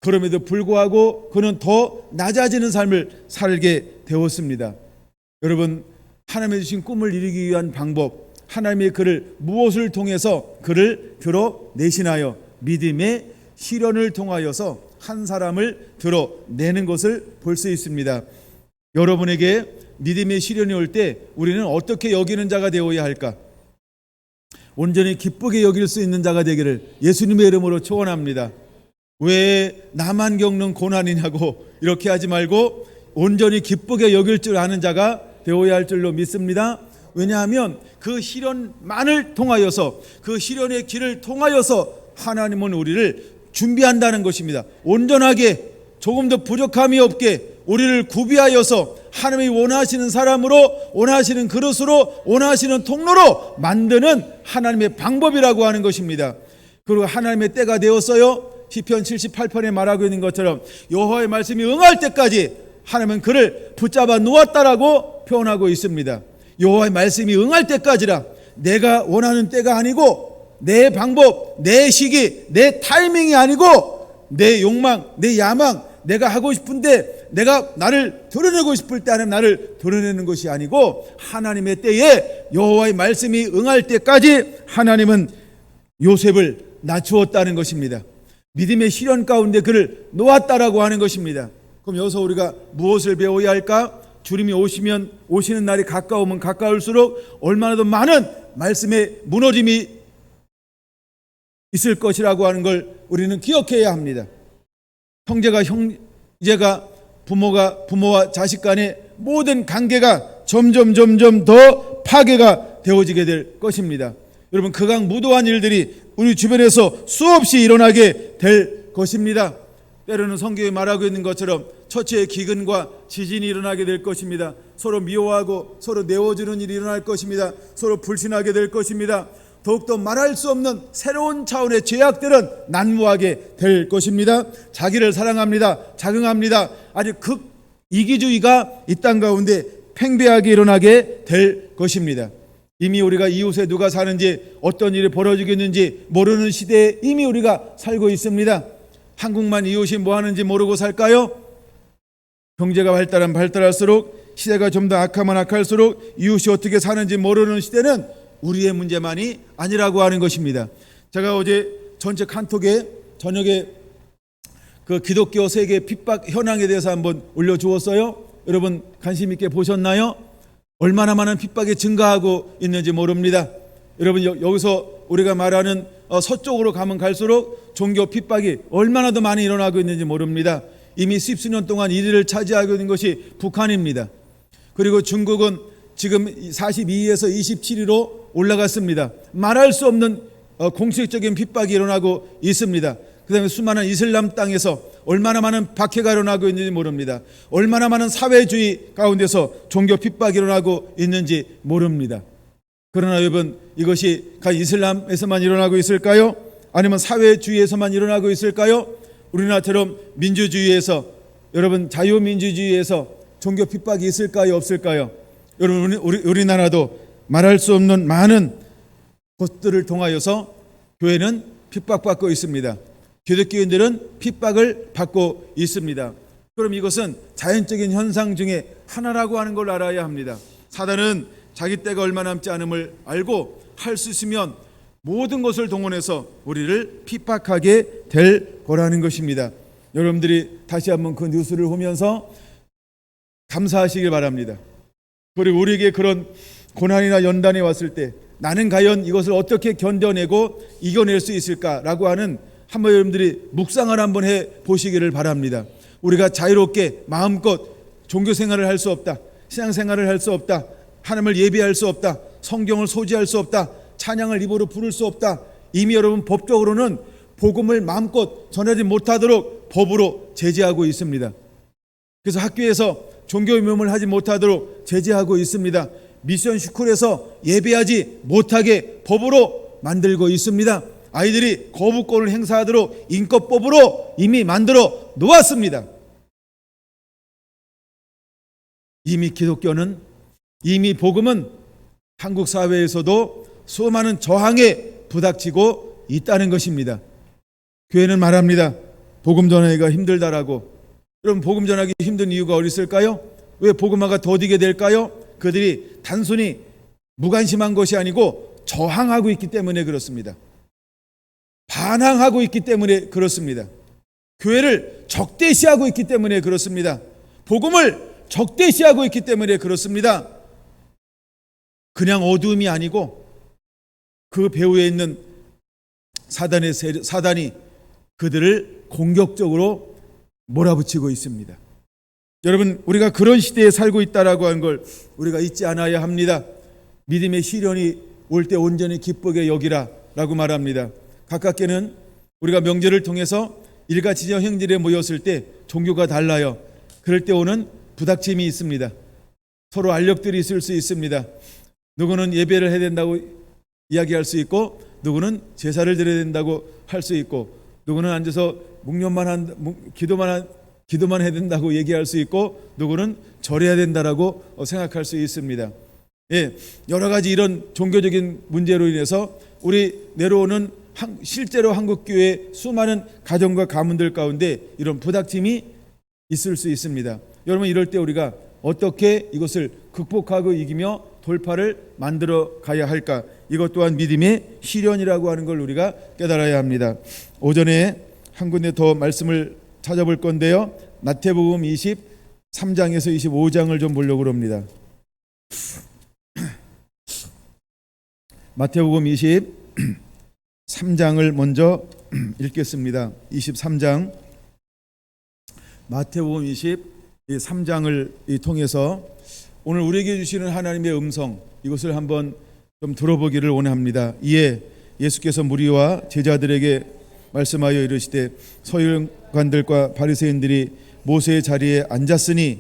그럼에도 불구하고 그는 더 낮아지는 삶을 살게 되었습니다. 여러분, 하나님의 주신 꿈을 이루기 위한 방법, 하나님의 그를 무엇을 통해서 그를 드러내시나요? 믿음의 시련을 통하여서 한 사람을 드러내는 것을 볼 수 있습니다. 여러분에게 믿음의 시련이 올 때 우리는 어떻게 여기는 자가 되어야 할까? 온전히 기쁘게 여길 수 있는 자가 되기를 예수님의 이름으로 축원합니다. 왜 나만 겪는 고난이냐고 이렇게 하지 말고 온전히 기쁘게 여길 줄 아는 자가 되어야 할 줄로 믿습니다. 왜냐하면 그 시련만을 통하여서 그 시련의 길을 통하여서 하나님은 우리를 준비한다는 것입니다. 온전하게 조금도 부족함이 없게 우리를 구비하여서 하나님이 원하시는 사람으로, 원하시는 그릇으로, 원하시는 통로로 만드는 하나님의 방법이라고 하는 것입니다. 그리고 하나님의 때가 되었어요. 시편 78편에 말하고 있는 것처럼 여호와의 말씀이 응할 때까지 하나님은 그를 붙잡아 놓았다라고 표현하고 있습니다. 여호와의 말씀이 응할 때까지라. 내가 원하는 때가 아니고 내 방법, 내 시기, 내 타이밍이 아니고 내 욕망, 내 야망, 내가 하고 싶은데 내가 나를 드러내고 싶을 때 하나님 나를 드러내는 것이 아니고 하나님의 때에 여호와의 말씀이 응할 때까지 하나님은 요셉을 낮추었다는 것입니다. 믿음의 시련 가운데 그를 놓았다라고 하는 것입니다. 그럼 여기서 우리가 무엇을 배워야 할까? 주님이 오시는 날이 가까우면 가까울수록 얼마나 더 많은 말씀의 무너짐이 있을 것이라고 하는 걸 우리는 기억해야 합니다. 형제가 부모와 자식 간의 모든 관계가 점점 더 파괴가 되어지게 될 것입니다. 여러분, 극악무도한 일들이 우리 주변에서 수없이 일어나게 될 것입니다. 때로는 성경에 말하고 있는 것처럼 처처의 기근과 지진이 일어나게 될 것입니다. 서로 미워하고 서로 내어주는 일이 일어날 것입니다. 서로 불신하게 될 것입니다. 더욱더 말할 수 없는 새로운 차원의 죄악들은 난무하게 될 것입니다. 자기를 사랑합니다. 자긍합니다. 아주 극이기주의가 이 땅 가운데 팽배하게 일어나게 될 것입니다. 이미 우리가 이웃에 누가 사는지 어떤 일이 벌어지겠는지 모르는 시대에 이미 우리가 살고 있습니다. 한국만 이웃이 뭐 하는지 모르고 살까요? 경제가 발달할수록 시대가 좀 더 악하면 악할수록 이웃이 어떻게 사는지 모르는 시대는 우리의 문제만이 아니라고 하는 것입니다. 제가 어제 전체 칸톡에 저녁에 그 기독교 세계 핍박 현황에 대해서 한번 올려주었어요. 여러분 관심 있게 보셨나요? 얼마나 많은 핍박이 증가하고 있는지 모릅니다. 여러분 여기서 우리가 말하는 서쪽으로 가면 갈수록 종교 핍박이 얼마나 더 많이 일어나고 있는지 모릅니다. 이미 십수년 동안 1위를 차지하고 있는 것이 북한입니다. 그리고 중국은 지금 42위에서 27위로 올라갔습니다. 말할 수 없는 공식적인 핍박이 일어나고 있습니다. 그 다음에 수많은 이슬람 땅에서 얼마나 많은 박해가 일어나고 있는지 모릅니다. 얼마나 많은 사회주의 가운데서 종교 핍박이 일어나고 있는지 모릅니다. 그러나 여러분, 이것이 이슬람에서만 일어나고 있을까요? 아니면 사회주의에서만 일어나고 있을까요? 우리나라처럼 민주주의에서, 여러분 자유민주주의에서 종교 핍박이 있을까요? 없을까요? 여러분, 우리나라도 말할 수 없는 많은 것들을 통하여서 교회는 핍박받고 있습니다. 기독교인들은 핍박을 받고 있습니다. 그럼 이것은 자연적인 현상 중에 하나라고 하는 걸 알아야 합니다. 사단은 자기 때가 얼마 남지 않음을 알고 할 수 있으면 모든 것을 동원해서 우리를 핍박하게 될 거라는 것입니다. 여러분들이 다시 한번 그 뉴스를 보면서 감사하시길 바랍니다. 그리고 우리에게 그런 고난이나 연단이 왔을 때 나는 과연 이것을 어떻게 견뎌내고 이겨낼 수 있을까라고 하는 한번 여러분들이 묵상을 한번 해 보시기를 바랍니다. 우리가 자유롭게 마음껏 종교 생활을 할 수 없다, 신앙 생활을 할 수 없다, 하나님을 예배할 수 없다, 성경을 소지할 수 없다, 찬양을 입으로 부를 수 없다. 이미 여러분 법적으로는 복음을 마음껏 전하지 못하도록 법으로 제재하고 있습니다. 그래서 학교에서 종교 임용을 하지 못하도록 제재하고 있습니다. 미션 스쿨에서 예배하지 못하게 법으로 만들고 있습니다. 아이들이 거부권을 행사하도록 인권법으로 이미 만들어 놓았습니다. 이미 기독교는, 이미 복음은 한국 사회에서도 수많은 저항에 부닥치고 있다는 것입니다. 교회는 말합니다. 복음 전하기가 힘들다라고. 여러분, 복음 전하기 힘든 이유가 어디 있을까요? 왜 복음화가 더디게 될까요? 그들이 단순히 무관심한 것이 아니고 저항하고 있기 때문에 그렇습니다. 반항하고 있기 때문에 그렇습니다. 교회를 적대시하고 있기 때문에 그렇습니다. 복음을 적대시하고 있기 때문에 그렇습니다. 그냥 어두움이 아니고 그 배후에 있는 사단이 그들을 공격적으로 몰아붙이고 있습니다. 여러분, 우리가 그런 시대에 살고 있다라고 하는 걸 우리가 잊지 않아야 합니다. 믿음의 시련이 올 때 온전히 기쁘게 여기라 라고 말합니다. 가깝게는 우리가 명절을 통해서 일가 지정 형제들에 모였을 때 종교가 달라요. 그럴 때 오는 부닥침이 있습니다. 서로 알력들이 있을 수 있습니다. 누구는 예배를 해야 된다고 이야기할 수 있고, 누구는 제사를 드려야 된다고 할 수 있고, 누구는 앉아서 기도만 해야 된다고 얘기할 수 있고, 누구는 절해야 된다라고 생각할 수 있습니다. 예, 여러 가지 이런 종교적인 문제로 인해서 우리 내려오는 실제로 한국 교회 수많은 가정과 가문들 가운데 이런 부닥침이 있을 수 있습니다. 여러분, 이럴 때 우리가 어떻게 이것을 극복하고 이기며 돌파를 만들어 가야 할까? 이것 또한 믿음의 실현이라고 하는 걸 우리가 깨달아야 합니다. 오전에 한 군데 더 말씀을 찾아볼 건데요, 마태복음 23장에서 25장을 좀 보려고 합니다. 마태복음 23장을 먼저 읽겠습니다. 23장, 마태복음 23장을 통해서 오늘 우리에게 주시는 하나님의 음성, 이것을 한번 좀 들어보기를 원합니다. 이에 예수께서 무리와 제자들에게 말씀하여 이르시되, 서기관들과 바리새인들이 모세의 자리에 앉았으니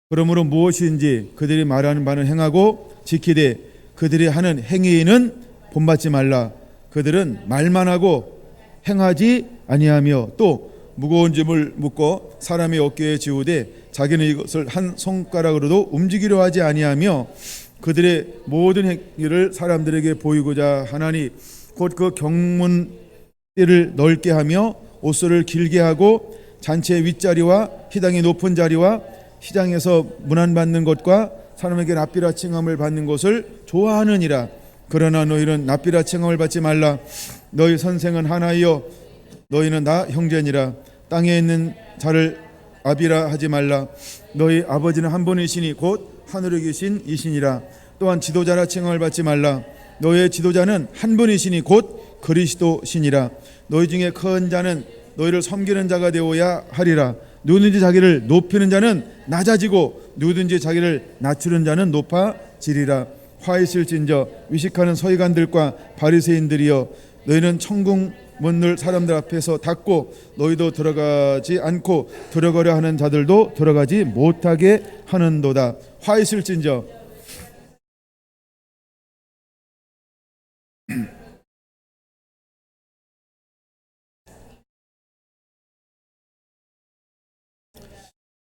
그러므로 무엇인지 그들이 말하는 바는 행하고 지키되 그들이 하는 행위에는 본받지 말라. 그들은 말만 하고 행하지 아니하며 또 무거운 짐을 묶어 사람의 어깨에 지우되 자기는 이것을 한 손가락으로도 움직이려 하지 아니하며 그들의 모든 행위를 사람들에게 보이고자 하나니 곧 그 경문띠를 넓게 하며 옷소를 길게 하고 잔치의 윗자리와 희당의 높은 자리와 시장에서 문안받는 것과 사람에게 납비라 칭함을 받는 것을 좋아하느니라. 그러나 너희는 납비라 칭함을 받지 말라. 너희 선생은 하나이요 너희는 나 형제니라. 땅에 있는 자를 아비라 하지 말라. 너희 아버지는 한 분이시니 곧 하늘에 계신 이시니라. 또한 지도자라 칭함을 받지 말라. 너희의 지도자는 한 분이시니 곧 그리스도시니라. 너희 중에 큰 자는 너희를 섬기는 자가 되어야 하리라. 누구든지 자기를 높이는 자는 낮아지고 누구든지 자기를 낮추는 자는 높아지리라. 화 있을진저 위식하는 서기관들과 바리새인들이여, 너희는 천국 문을 사람들 앞에서 닫고 너희도 들어가지 않고 들어가려 하는 자들도 들어가지 못하게 하는도다. 화 있을진저.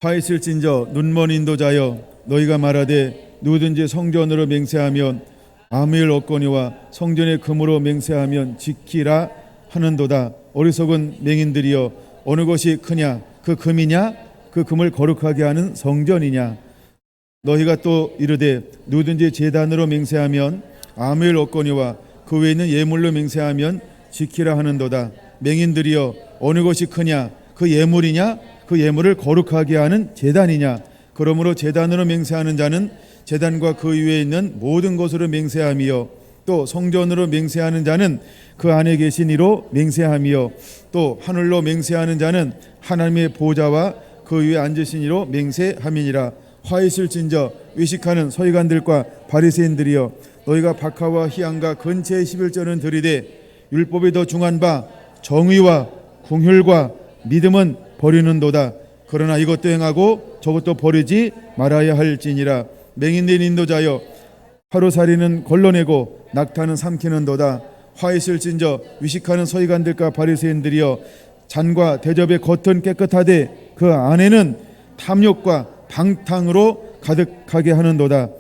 화 있을진저 눈먼 인도자여, 너희가 말하되 누구든지 성전으로 맹세하면 아무일 얻거니와 성전의 금으로 맹세하면 지키라 하는도다. 어리석은 맹인들이여, 어느 것이 크냐? 그 금이냐? 그 금을 거룩하게 하는 성전이냐? 너희가 또 이르되 누구든지 제단으로 맹세하면 아무일 얻거니와 그 외에 있는 예물로 맹세하면 지키라 하는도다. 맹인들이여, 어느 것이 크냐? 그 예물이냐? 그 예물을 거룩하게 하는 제단이냐? 그러므로 제단으로 맹세하는 자는 제단과 그 위에 있는 모든 것으로 맹세하며 또 성전으로 맹세하는 자는 그 안에 계신 이로 맹세하며 또 하늘로 맹세하는 자는 하나님의 보좌와 그 위에 앉으신 이로 맹세함이니라. 화 있을진저 외식하는 서기관들과 바리새인들이여, 너희가 박하와 희양과 근체의 11조는 들이되 율법이 더 중한 바 정의와 궁휼과 믿음은 버리는도다. 그러나 이것도 행하고 저것도 버리지 말아야 할지니라. 맹인된 인도자여, 하루살이는 걸러내고 낙타는 삼키는도다. 화 있을진저 위식하는 서기관들과 바리새인들이여, 잔과 대접의 겉은 깨끗하되 그 안에는 탐욕과 방탕으로 가득하게 하는도다.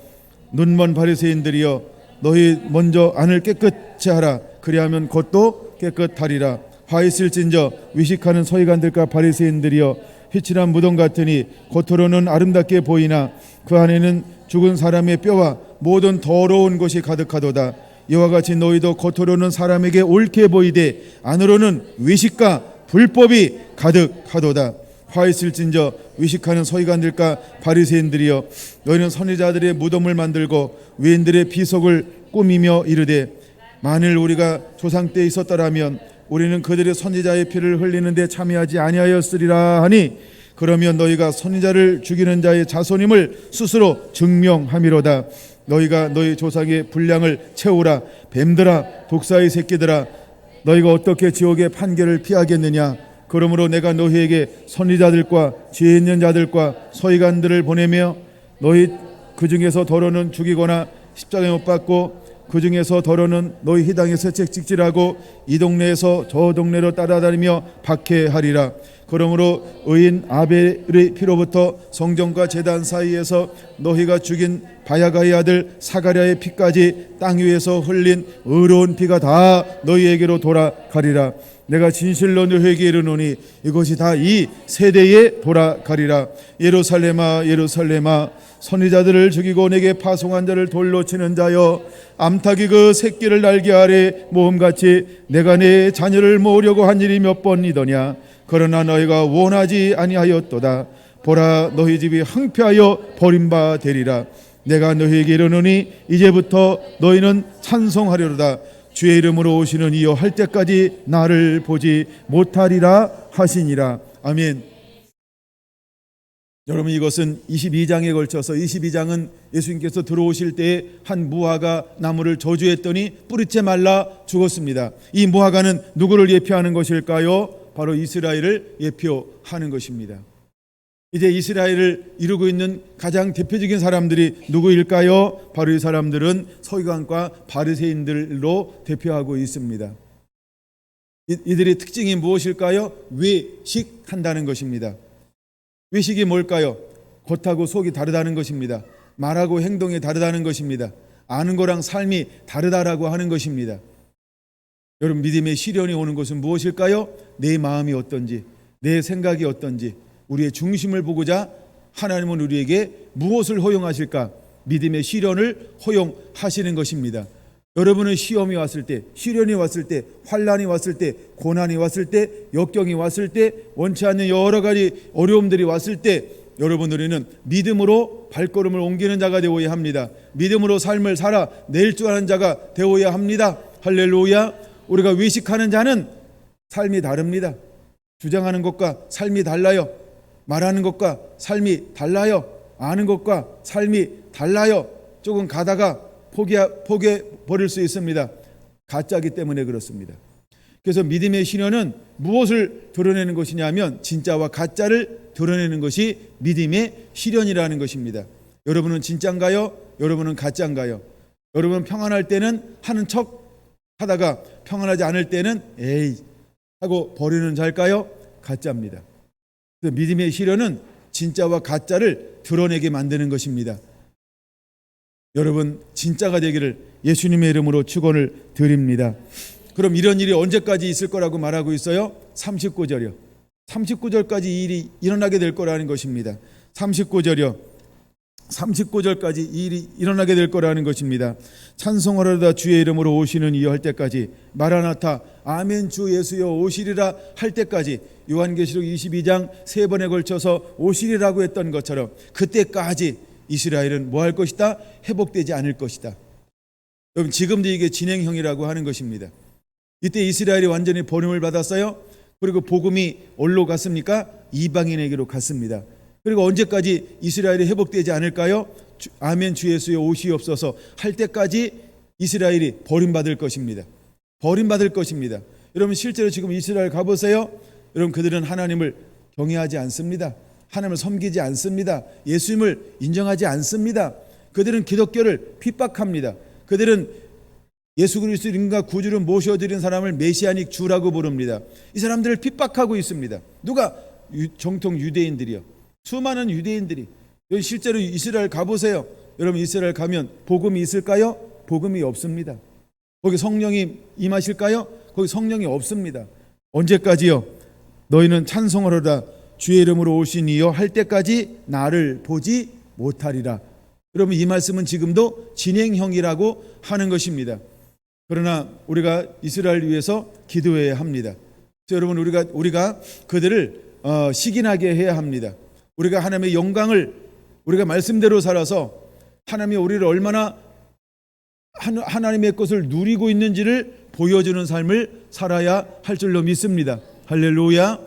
눈먼 바리새인들이여, 너희 먼저 안을 깨끗이 하라. 그리하면 겉도 깨끗하리라. 화 있을진저 위식하는 서기관들과 바리새인들이여, 휘칠한 무덤 같으니 겉으로는 아름답게 보이나 그 안에는 죽은 사람의 뼈와 모든 더러운 것이 가득하도다. 이와 같이 너희도 겉으로는 사람에게 옳게 보이되 안으로는 외식과 불법이 가득하도다. 화 있을진저 위식하는 서기관들과 바리새인들이여, 너희는 선지자들의 무덤을 만들고 외인들의 비석을 꾸미며 이르되 만일 우리가 조상 때 있었더라면 우리는 그들의 선지자의 피를 흘리는데 참여하지 아니하였으리라 하니, 그러면 너희가 선지자를 죽이는 자의 자손임을 스스로 증명함이로다. 너희가 너희 조상의 분량을 채우라. 뱀들아, 독사의 새끼들아, 너희가 어떻게 지옥의 판결을 피하겠느냐? 그러므로 내가 너희에게 선지자들과 지혜 있는 자들과 서기관들을 보내며 너희 그 중에서 더러는 죽이거나 십자가에 못 박고 그 중에서 더러는 너희 희당에서 채찍질하고 이 동네에서 저 동네로 따라다니며 박해하리라. 그러므로 의인 아벨의 피로부터 성전과 제단 사이에서 너희가 죽인 바야가의 아들 사가랴의 피까지 땅 위에서 흘린 의로운 피가 다 너희에게로 돌아가리라. 내가 진실로 너희에게 이르노니 이것이 다 이 세대에 돌아가리라. 예루살렘아 예루살렘아 선지자들을 죽이고 내게 파송한 자를 돌로 치는 자여, 암탉이 그 새끼를 날개 아래 모음같이 내가 내 자녀를 모으려고 한 일이 몇 번이더냐. 그러나 너희가 원하지 아니하였도다. 보라, 너희 집이 황폐하여 버림바 되리라. 내가 너희에게 이르노니 이제부터 너희는 찬송하려로다. 주의 이름으로 오시는 이여 할 때까지 나를 보지 못하리라 하시니라. 아멘. 여러분, 이것은 22장에 걸쳐서, 22장은 예수님께서 들어오실 때에 한 무화과 나무를 저주했더니 뿌리째 말라 죽었습니다. 이 무화과는 누구를 예표하는 것일까요? 바로 이스라엘을 예표하는 것입니다. 이제 이스라엘을 이루고 있는 가장 대표적인 사람들이 누구일까요? 바로 이 사람들은 서기관과 바리새인들로 대표하고 있습니다. 이들의 특징이 무엇일까요? 외식한다는 것입니다. 외식이 뭘까요? 겉하고 속이 다르다는 것입니다. 말하고 행동이 다르다는 것입니다. 아는 거랑 삶이 다르다라고 하는 것입니다. 여러분, 믿음의 시련이 오는 것은 무엇일까요? 내 마음이 어떤지, 내 생각이 어떤지, 우리의 중심을 보고자 하나님은 우리에게 무엇을 허용하실까? 믿음의 시련을 허용하시는 것입니다. 여러분은 시험이 왔을 때, 시련이 왔을 때, 환난이 왔을 때, 고난이 왔을 때, 역경이 왔을 때, 원치 않는 여러 가지 어려움들이 왔을 때, 여러분들은 믿음으로 발걸음을 옮기는 자가 되어야 합니다. 믿음으로 삶을 살아낼 줄 아는 자가 되어야 합니다. 할렐루야. 우리가 외식하는 자는 삶이 다릅니다. 주장하는 것과 삶이 달라요. 말하는 것과 삶이 달라요. 아는 것과 삶이 달라요. 조금 가다가 포기해 버릴 수 있습니다. 가짜기 때문에 그렇습니다. 그래서 믿음의 시련은 무엇을 드러내는 것이냐면 진짜와 가짜를 드러내는 것이 믿음의 시련이라는 것입니다. 여러분은 진짜인가요? 여러분은 가짜인가요? 여러분 평안할 때는 하는 척 하다가 평안하지 않을 때는 에이 하고 버리는 자일까요? 가짜입니다. 믿음의 시련은 진짜와 가짜를 드러내게 만드는 것입니다. 여러분, 진짜가 되기를 예수님의 이름으로 축원을 드립니다. 그럼 이런 일이 언제까지 있을 거라고 말하고 있어요? 39절이요. 39절까지 이 일이 일어나게 될 거라는 것입니다. 39절이요. 39절까지 이 일이 일어나게 될 거라는 것입니다. 찬송하려다 주의 이름으로 오시는 이여 할 때까지, 마라나타 아멘 주 예수여 오시리라 할 때까지, 요한계시록 22장 3번에 걸쳐서 오시리라고 했던 것처럼 그때까지 이스라엘은 뭐 할 것이다? 회복되지 않을 것이다. 여러분, 지금도 이게 진행형이라고 하는 것입니다. 이때 이스라엘이 완전히 버림을 받았어요. 그리고 복음이 어디로 갔습니까? 이방인에게로 갔습니다. 그리고 언제까지 이스라엘이 회복되지 않을까요? 아멘 주 예수여 오시옵소서 할 때까지 이스라엘이 버림받을 것입니다. 버림받을 것입니다. 여러분, 실제로 지금 이스라엘 가보세요. 여러분, 그들은 하나님을 경외하지 않습니다. 하나님을 섬기지 않습니다. 예수님을 인정하지 않습니다. 그들은 기독교를 핍박합니다. 그들은 예수 그리스도인과 구주를 모셔드린 사람을 메시아닉 주라고 부릅니다. 이 사람들을 핍박하고 있습니다. 누가? 정통 유대인들이요. 수많은 유대인들이. 실제로 이스라엘 가보세요. 여러분, 이스라엘 가면 복음이 있을까요? 복음이 없습니다. 거기 성령이 임하실까요? 거기 성령이 없습니다. 언제까지요? 너희는 찬송하로다 주의 이름으로 오신 이여 할 때까지 나를 보지 못하리라. 여러분, 이 말씀은 지금도 진행형이라고 하는 것입니다. 그러나 우리가 이스라엘 위해서 기도해야 합니다. 여러분, 우리가 그들을 시기나게 해야 합니다. 우리가 하나님의 영광을 우리가 말씀대로 살아서 하나님이 우리를 얼마나 하나님의 것을 누리고 있는지를 보여주는 삶을 살아야 할 줄로 믿습니다. 할렐루야.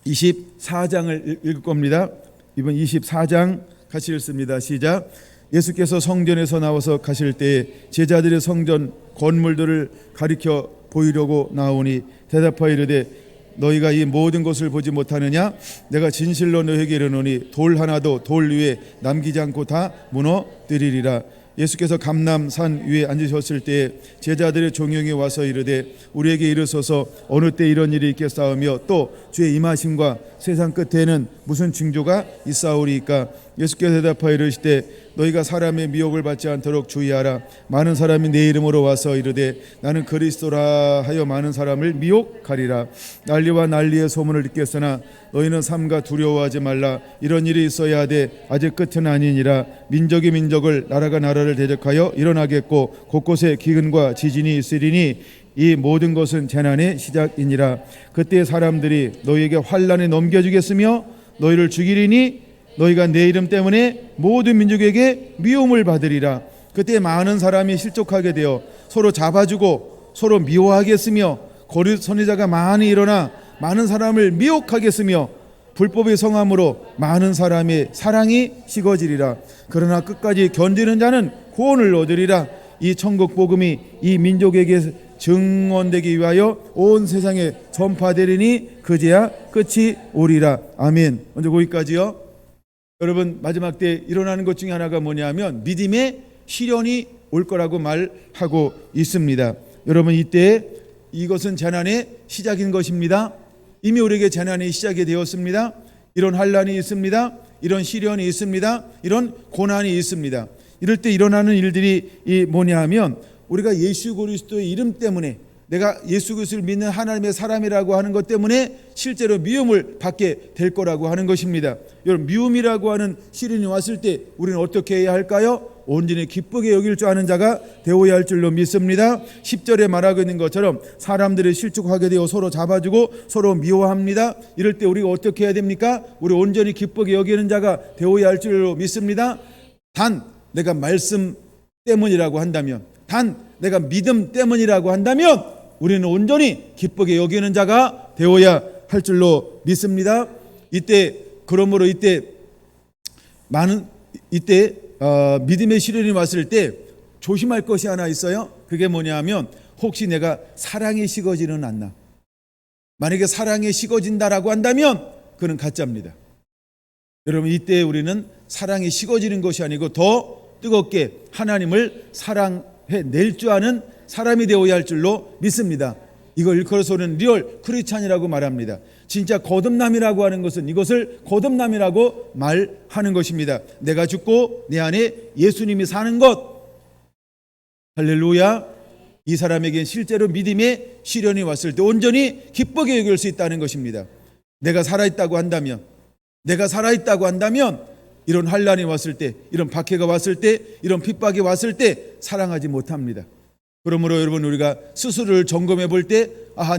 24장을 읽을 겁니다. 이번 24장 같이 읽습니다. 시작. 예수께서 성전에서 나와서 가실 때에 제자들의 성전 건물들을 가리켜 보이려고 나오니 대답하여 이르되 너희가 이 모든 것을 보지 못하느냐? 내가 진실로 너희에게 이르노니 돌 하나도 돌 위에 남기지 않고 다 무너뜨리리라. 예수께서 감람산 위에 앉으셨을 때에 제자들의 종용이 와서 이르되 우리에게 이르소서 어느 때 이런 일이 있겠사오며 또 주의 임하심과 세상 끝에는 무슨 징조가 있사오리이까? 예수께서 대답하여 이르시되 너희가 사람의 미혹을 받지 않도록 주의하라. 많은 사람이 내 이름으로 와서 이르되 나는 그리스도라 하여 많은 사람을 미혹하리라. 난리와 난리의 소문을 듣겠으나 너희는 삼가 두려워하지 말라. 이런 일이 있어야 하되 아직 끝은 아니니라. 민족이 민족을, 나라가 나라를 대적하여 일어나겠고 곳곳에 기근과 지진이 있으리니 이 모든 것은 재난의 시작이니라. 그때 사람들이 너희에게 환난에 넘겨주겠으며 너희를 죽이리니 너희가 내 이름 때문에 모든 민족에게 미움을 받으리라. 그때 많은 사람이 실족하게 되어 서로 잡아주고 서로 미워하겠으며 거짓 선지자가 많이 일어나 많은 사람을 미혹하겠으며 불법의 성함으로 많은 사람의 사랑이 식어지리라. 그러나 끝까지 견디는 자는 구원을 얻으리라. 이 천국 복음이 이 민족에게 증언되기 위하여 온 세상에 전파되리니 그제야 끝이 오리라. 아멘. 먼저 거기까지요. 여러분, 마지막 때 일어나는 것 중에 하나가 뭐냐면 믿음의 시련이 올 거라고 말하고 있습니다. 여러분, 이때 이것은 재난의 시작인 것입니다. 이미 우리에게 재난이 시작이 되었습니다. 이런 환난이 있습니다. 이런 시련이 있습니다. 이런 고난이 있습니다. 이럴 때 일어나는 일들이 뭐냐 하면 우리가 예수 그리스도의 이름 때문에, 내가 예수 그리스도를 믿는 하나님의 사람이라고 하는 것 때문에 실제로 미움을 받게 될 거라고 하는 것입니다. 여러분, 미움이라고 하는 시련이 왔을 때 우리는 어떻게 해야 할까요? 온전히 기쁘게 여길 줄 아는 자가 되어야 할 줄로 믿습니다. 10절에 말하고 있는 것처럼 사람들이 실족하게 되어 서로 잡아주고 서로 미워합니다. 이럴 때 우리가 어떻게 해야 됩니까? 우리 온전히 기쁘게 여기는 자가 되어야 할 줄로 믿습니다. 단 내가 말씀 때문이라고 한다면, 단 내가 믿음 때문이라고 한다면 우리는 온전히 기쁘게 여기는 자가 되어야 할 줄로 믿습니다. 그러므로 믿음의 시련이 왔을 때 조심할 것이 하나 있어요. 그게 뭐냐 하면 혹시 내가 사랑이 식어지는 않나. 만약에 사랑이 식어진다라고 한다면 그는 가짜입니다. 여러분, 이때 우리는 사랑이 식어지는 것이 아니고 더 뜨겁게 하나님을 사랑해낼 줄 아는 사람이 되어야 할 줄로 믿습니다. 이걸 일컬어서는 리얼 크리스찬이라고 말합니다. 진짜 거듭남이라고 하는 것은 이것을 거듭남이라고 말하는 것입니다. 내가 죽고 내 안에 예수님이 사는 것. 할렐루야. 이 사람에겐 실제로 믿음의 시련이 왔을 때 온전히 기쁘게 여길 수 있다는 것입니다. 내가 살아있다고 한다면 이런 환난이 왔을 때, 이런 박해가 왔을 때, 이런 핍박이 왔을 때 사랑하지 못합니다. 그러므로 여러분, 우리가 스스로를 점검해 볼 때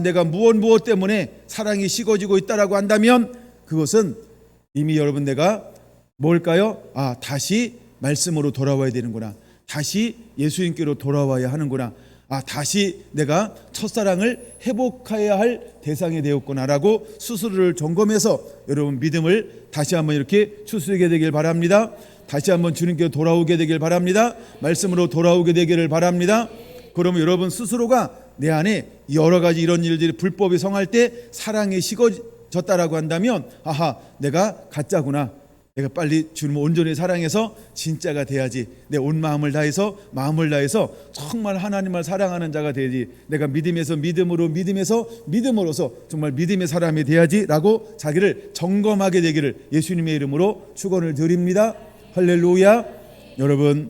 내가 무엇 때문에 사랑이 식어지고 있다라고 한다면 그것은 이미 여러분 내가 뭘까요? 다시 말씀으로 돌아와야 되는구나. 다시 예수님께로 돌아와야 하는구나. 다시 내가 첫사랑을 회복해야 할 대상이 되었구나라고 스스로를 점검해서 여러분 믿음을 다시 한번 이렇게 추스르게 되길 바랍니다. 다시 한번 주님께 돌아오게 되길 바랍니다. 말씀으로 돌아오게 되기를 바랍니다. 그러면 여러분 스스로가 내 안에 여러 가지 이런 일들이 불법이 성할 때 사랑이 식어졌다라고 한다면 내가 가짜구나. 내가 빨리 주님을 온전히 사랑해서 진짜가 돼야지. 내 온 마음을 다해서 정말 하나님을 사랑하는 자가 돼야지. 내가 믿음에서 믿음으로서 정말 믿음의 사람이 돼야지 라고 자기를 점검하게 되기를 예수님의 이름으로 축원을 드립니다. 할렐루야. 여러분,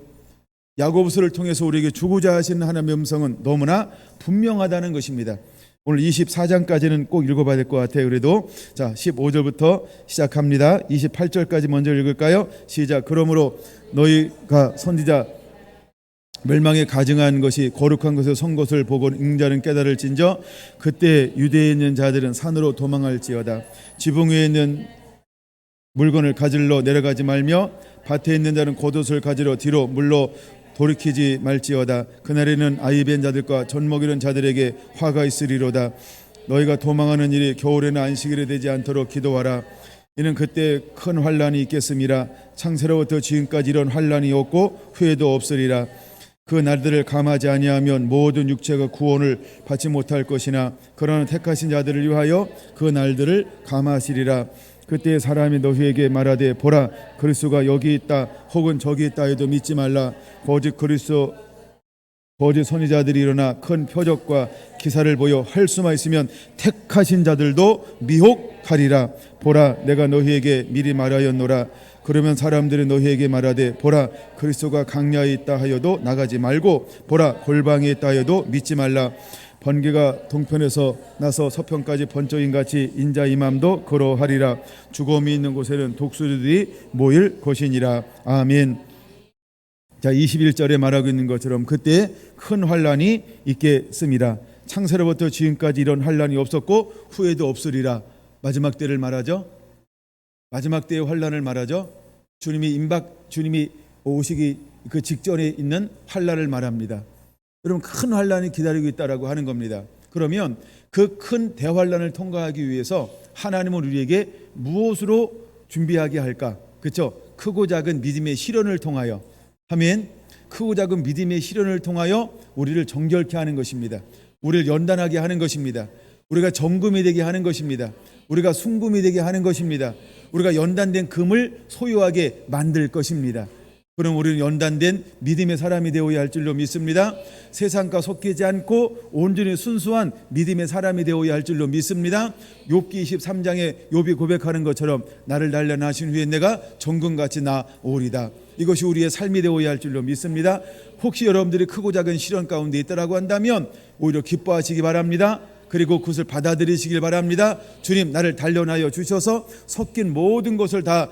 야고보서를 통해서 우리에게 주고자 하시는 하나님의 음성은 너무나 분명하다는 것입니다. 오늘 24장까지는 꼭 읽어봐야 될 것 같아요. 그래도 15절부터 시작합니다. 28절까지 먼저 읽을까요? 시작. 그러므로 너희가 선지자 멸망에 가증한 것이 거룩한 것을 선 것을 보고 응자는 깨달을진저 그때 유대에 있는 자들은 산으로 도망할지어다. 지붕 위에 있는 물건을 가지러 내려가지 말며 밭에 있는 자는 겉옷을 가지러 뒤로 물로 돌이키지 말지어다. 그날에는 아이벤 자들과 젖먹이는 자들에게 화가 있으리로다. 너희가 도망하는 일이 겨울에는 안식일이 되지 않도록 기도하라. 이는 그때 큰 환란이 있겠음이라. 창세로부터 지금까지 이런 환란이 없고 후회도 없으리라. 그 날들을 감하지 아니하면 모든 육체가 구원을 받지 못할 것이나 그러나 택하신 자들을 위하여 그 날들을 감하시리라. 그때 사람이 너희에게 말하되 보라 그리스도가 여기 있다 혹은 저기 있다 해도 믿지 말라. 거짓 거짓 선지자들이 일어나 큰 표적과 기사를 보여 할 수만 있으면 택하신 자들도 미혹하리라. 보라, 내가 너희에게 미리 말하였노라. 그러면 사람들이 너희에게 말하되, 보라, 그리스도가 강야에 있다 하여도 나가지 말고, 보라, 골방에 있다 하여도 믿지 말라. 번개가 동편에서 나서 서편까지 번쩍인 같이 인자 임함도 그러하리라. 죽음이 있는 곳에는 독수리들이 모일 것이니라. 아멘. 자, 21절에 말하고 있는 것처럼 그때 큰 환란이 있겠습니다. 창세로부터 지금까지 이런 환란이 없었고 후에도 없으리라. 마지막 때를 말하죠. 마지막 때의 환란을 말하죠. 주님이 오시기 그 직전에 있는 환란을 말합니다. 여러분, 큰 환란이 기다리고 있다라고 하는 겁니다. 그러면 그 큰 대환란을 통과하기 위해서 하나님은 우리에게 무엇으로 준비하게 할까? 그렇죠? 크고 작은 믿음의 시련을 통하여, 아멘. 크고 작은 믿음의 시련을 통하여 우리를 정결케 하는 것입니다. 우리를 연단하게 하는 것입니다. 우리가 정금이 되게 하는 것입니다. 우리가 순금이 되게 하는 것입니다. 우리가 연단된 금을 소유하게 만들 것입니다. 그럼 우리는 연단된 믿음의 사람이 되어야 할 줄로 믿습니다. 세상과 섞이지 않고 온전히 순수한 믿음의 사람이 되어야 할 줄로 믿습니다. 욥기 23장에 욥이 고백하는 것처럼 나를 단련하신 후에 내가 정금같이 나오리다. 이것이 우리의 삶이 되어야 할 줄로 믿습니다. 혹시 여러분들이 크고 작은 시련 가운데 있다라고 한다면 오히려 기뻐하시기 바랍니다. 그리고 그것을 받아들이시길 바랍니다. 주님, 나를 단련하여 주셔서 섞인 모든 것을 다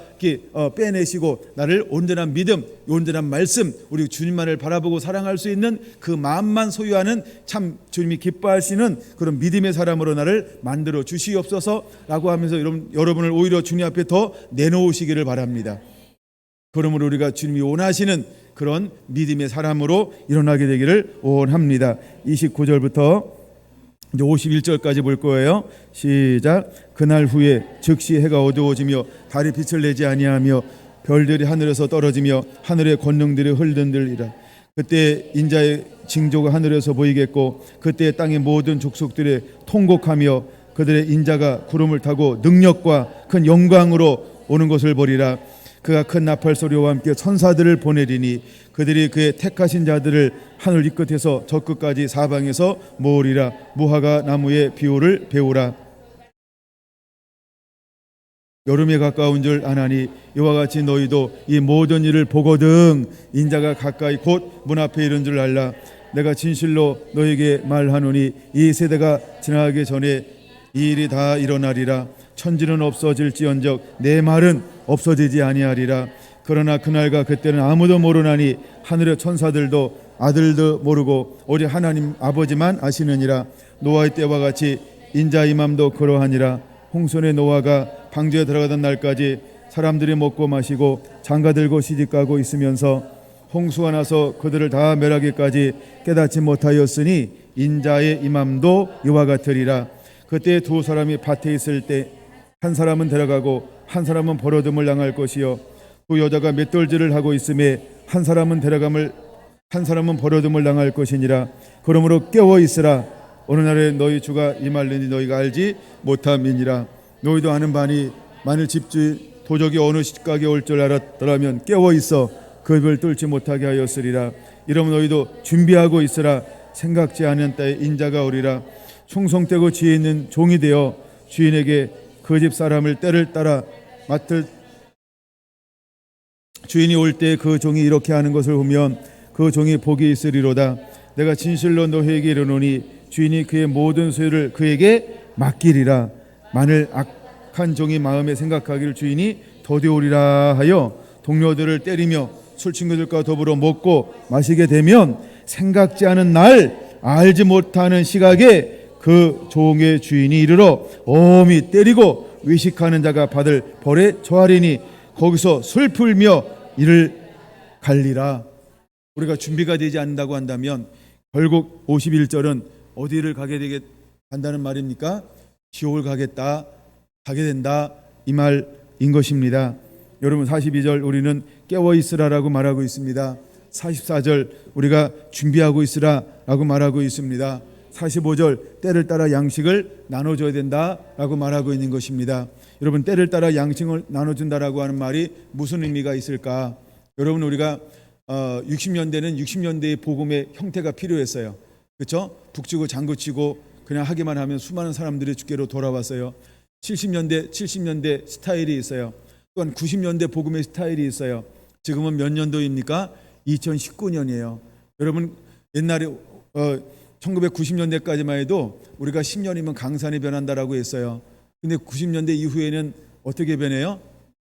빼내시고 나를 온전한 믿음, 온전한 말씀, 우리 주님만을 바라보고 사랑할 수 있는 그 마음만 소유하는 참 주님이 기뻐하시는 그런 믿음의 사람으로 나를 만들어 주시옵소서라고 하면서 여러분을 오히려 주님 앞에 더 내놓으시기를 바랍니다. 그러므로 우리가 주님이 원하시는 그런 믿음의 사람으로 일어나게 되기를 원합니다. 29절부터 이제 51절까지 볼 거예요. 시작. 그날 후에 즉시 해가 어두워지며 달이 빛을 내지 아니하며 별들이 하늘에서 떨어지며 하늘의 권능들이 흘러들리라. 그때 인자의 징조가 하늘에서 보이겠고 그때 땅의 모든 족속들이 통곡하며 그들의 인자가 구름을 타고 능력과 큰 영광으로 오는 것을 보리라. 그가 큰 나팔 소리와 함께 천사들을 보내리니 그들이 그의 택하신 자들을 하늘 이 끝에서 저 끝까지 사방에서 모으리라. 무화과 나무의 비율을 배우라. 여름에 가까운 줄 아나니 이와 같이 너희도 이 모든 일을 보거든 인자가 가까이 곧 문 앞에 이른 줄 알라. 내가 진실로 너에게 말하노니 이 세대가 지나가기 전에 이 일이 다 일어나리라. 천지는 없어질지언정 내 말은 없어지지 아니하리라. 그러나 그날과 그때는 아무도 모르나니 하늘의 천사들도 아들도 모르고 오직 하나님 아버지만 아시느니라. 노아의 때와 같이 인자 임함도 그러하니라. 홍순의 노아가 방주에 들어가던 날까지 사람들이 먹고 마시고 장가들고 시집가고 있으면서 홍수가 나서 그들을 다 멸하기까지 깨닫지 못하였으니 인자의 임함도 이와 같으리라. 그때 두 사람이 밭에 있을 때 한 사람은 데려가고 한 사람은 버려둠을 당할 것이요 두 여자가 맷돌질을 하고 있음에 한 사람은 데려감을 한 사람은 버려둠을 당할 것이니라. 그러므로 깨어 있으라. 어느 날에 너희 주가 임하리니 너희가 알지 못함이니라. 너희도 아는 바니 만일 집주 도적이 어느 시각에 올 줄 알았더라면 깨어 있어 그 입을 뚫지 못하게 하였으리라. 이러면 너희도 준비하고 있으라. 생각지 않은 때에 인자가 오리라. 충성되고 지혜 있는 종이 되어 주인에게 그 집 사람을 때를 따라 맡을 주인이 올 때 그 종이 이렇게 하는 것을 보면 그 종이 복이 있으리로다. 내가 진실로 너희에게 이르노니 주인이 그의 모든 소유를 그에게 맡기리라. 만일 악한 종이 마음에 생각하기를 주인이 더디오리라 하여 동료들을 때리며 술 친구들과 더불어 먹고 마시게 되면 생각지 않은 날 알지 못하는 시각에 그 종의 주인이 이르러 엄히 때리고 외식하는 자가 받을 벌에 처하리니 거기서 슬플며 이를 갈리라. 우리가 준비가 되지 않는다고 한다면 결국 51절은 어디를 가게 한다는 말입니까? 지옥을 가게 된다 이 말인 것입니다. 여러분, 42절 우리는 깨어 있으라라고 말하고 있습니다. 44절 우리가 준비하고 있으라라고 말하고 있습니다. 45절 때를 따라 양식을 나눠줘야 된다라고 말하고 있는 것입니다. 여러분, 때를 따라 양식을 나눠준다라고 하는 말이 무슨 의미가 있을까? 여러분, 우리가 60년대는 60년대의 복음의 형태가 필요했어요. 그렇죠? 북치고 장구치고 그냥 하기만 하면 수많은 사람들이 주께로 돌아왔어요. 70년대 스타일이 있어요. 또한 90년대 복음의 스타일이 있어요. 지금은 몇 년도입니까? 2019년이에요. 여러분 옛날에 1990년대까지만 해도 우리가 10년이면 강산이 변한다라고 했어요. 근데 90년대 이후에는 어떻게 변해요?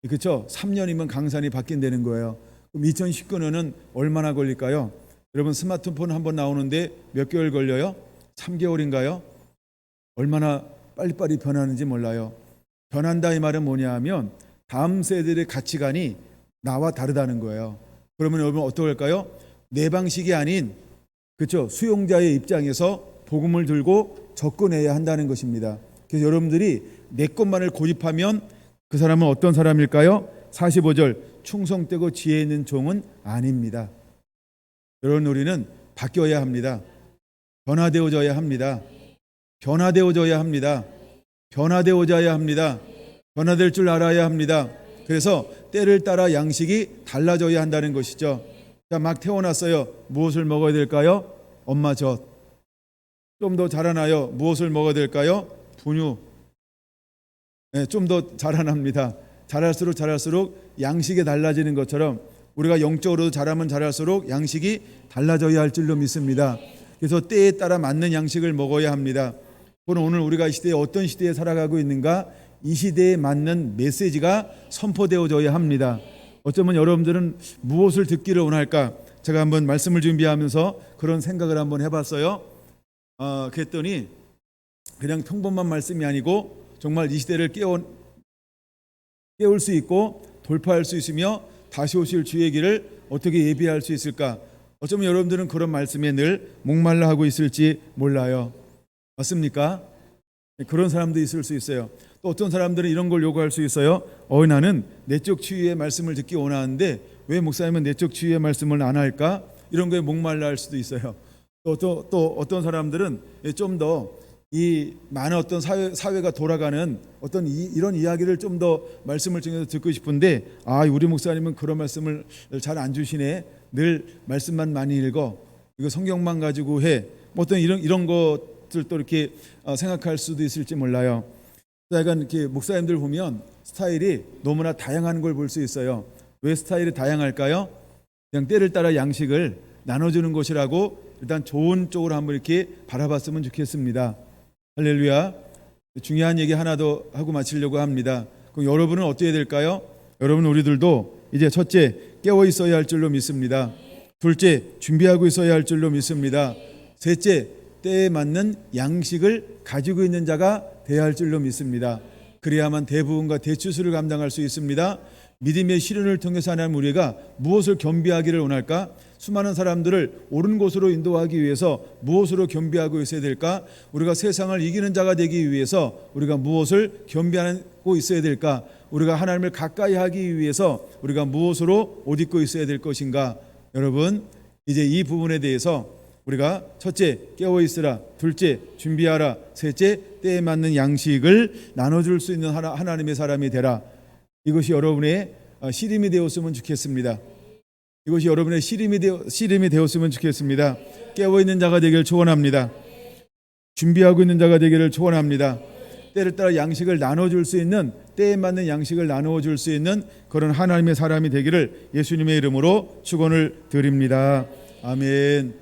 그렇죠? 3년이면 강산이 바뀐다는 거예요. 그럼 2019년은 얼마나 걸릴까요? 여러분 스마트폰 한번 나오는데 몇 개월 걸려요? 3개월인가요? 얼마나 빨리빨리 변하는지 몰라요. 변한다 이 말은 뭐냐 하면 다음 세대의 가치관이 나와 다르다는 거예요. 그러면 여러분 어떡할까요? 내 방식이 아닌 그렇죠? 수용자의 입장에서 복음을 들고 접근해야 한다는 것입니다. 그래서 여러분들이 내 것만을 고집하면 그 사람은 어떤 사람일까요? 45절 충성되고 지혜 있는 종은 아닙니다. 여러분 우리는 바뀌어야 합니다. 변화되어져야 합니다. 변화되어져야 합니다. 변화되어져야 합니다. 변화될 줄 알아야 합니다. 그래서 때를 따라 양식이 달라져야 한다는 것이죠. 자, 막 태어났어요. 무엇을 먹어야 될까요? 엄마 젖. 좀 더 자라나요. 무엇을 먹어야 될까요? 분유. 네, 좀 더 자라납니다. 자랄수록 양식이 달라지는 것처럼 우리가 영적으로 자라면 자랄수록 양식이 달라져야 할 줄로 믿습니다. 그래서 때에 따라 맞는 양식을 먹어야 합니다. 오늘 우리가 이 시대에 어떤 시대에 살아가고 있는가? 이 시대에 맞는 메시지가 선포되어져야 합니다. 어쩌면 여러분들은 무엇을 듣기를 원할까? 제가 한번 말씀을 준비하면서 그런 생각을 한번 해봤어요. 그랬더니 그냥 평범한 말씀이 아니고 정말 이 시대를 깨울 수 있고 돌파할 수 있으며 다시 오실 주의 길을 어떻게 예비할 수 있을까? 어쩌면 여러분들은 그런 말씀에 늘 목말라 하고 있을지 몰라요. 맞습니까? 그런 사람도 있을 수 있어요. 또 어떤 사람들은 이런 걸 요구할 수 있어요. 나는 내적 치유의 말씀을 듣기 원하는데 왜 목사님은 내적 치유의 말씀을 안 할까? 이런 거에 목말라 할 수도 있어요. 또 어떤 사람들은 좀 더 이 많은 어떤 사회가 돌아가는 어떤 이런 이야기를 좀 더 말씀을 통해서 듣고 싶은데 우리 목사님은 그런 말씀을 잘 안 주시네. 늘 말씀만 많이 읽어. 이거 성경만 가지고 해. 어떤 이런 것들 또 이렇게 생각할 수도 있을지 몰라요. 약간 이렇게 목사님들 보면 스타일이 너무나 다양한 걸 볼 수 있어요. 왜 스타일이 다양할까요? 그냥 때를 따라 양식을 나눠주는 것이라고 일단 좋은 쪽으로 한번 이렇게 바라봤으면 좋겠습니다. 할렐루야. 중요한 얘기 하나 더 하고 마치려고 합니다. 그럼 여러분은 어떻게 될까요? 여러분 우리들도 이제 첫째 깨어 있어야 할 줄로 믿습니다. 둘째 준비하고 있어야 할 줄로 믿습니다. 셋째 때에 맞는 양식을 가지고 있는 자가 되어야 할 줄로 믿습니다. 그래야만 대부분과 대추수를 감당할 수 있습니다. 믿음의 실현을 통해서 하나님 우리가 무엇을 겸비하기를 원할까? 수많은 사람들을 옳은 곳으로 인도하기 위해서 무엇으로 겸비하고 있어야 될까? 우리가 세상을 이기는 자가 되기 위해서 우리가 무엇을 겸비하고 있어야 될까? 우리가 하나님을 가까이 하기 위해서 우리가 무엇으로 옷 입고 있어야 될 것인가? 여러분 이제 이 부분에 대해서 우리가 첫째 깨어 있으라, 둘째 준비하라, 셋째 때에 맞는 양식을 나눠줄 수 있는 하나님의 사람이 되라. 이것이 여러분의 씨름이 되었으면 좋겠습니다. 이것이 여러분의 씨름이 되었으면 좋겠습니다. 깨어 있는 자가 되기를 축원합니다. 준비하고 있는 자가 되기를 축원합니다. 때를 따라 양식을 나눠줄 수 있는, 때에 맞는 양식을 나누어줄 수 있는 그런 하나님의 사람이 되기를 예수님의 이름으로 축원을 드립니다. 아멘.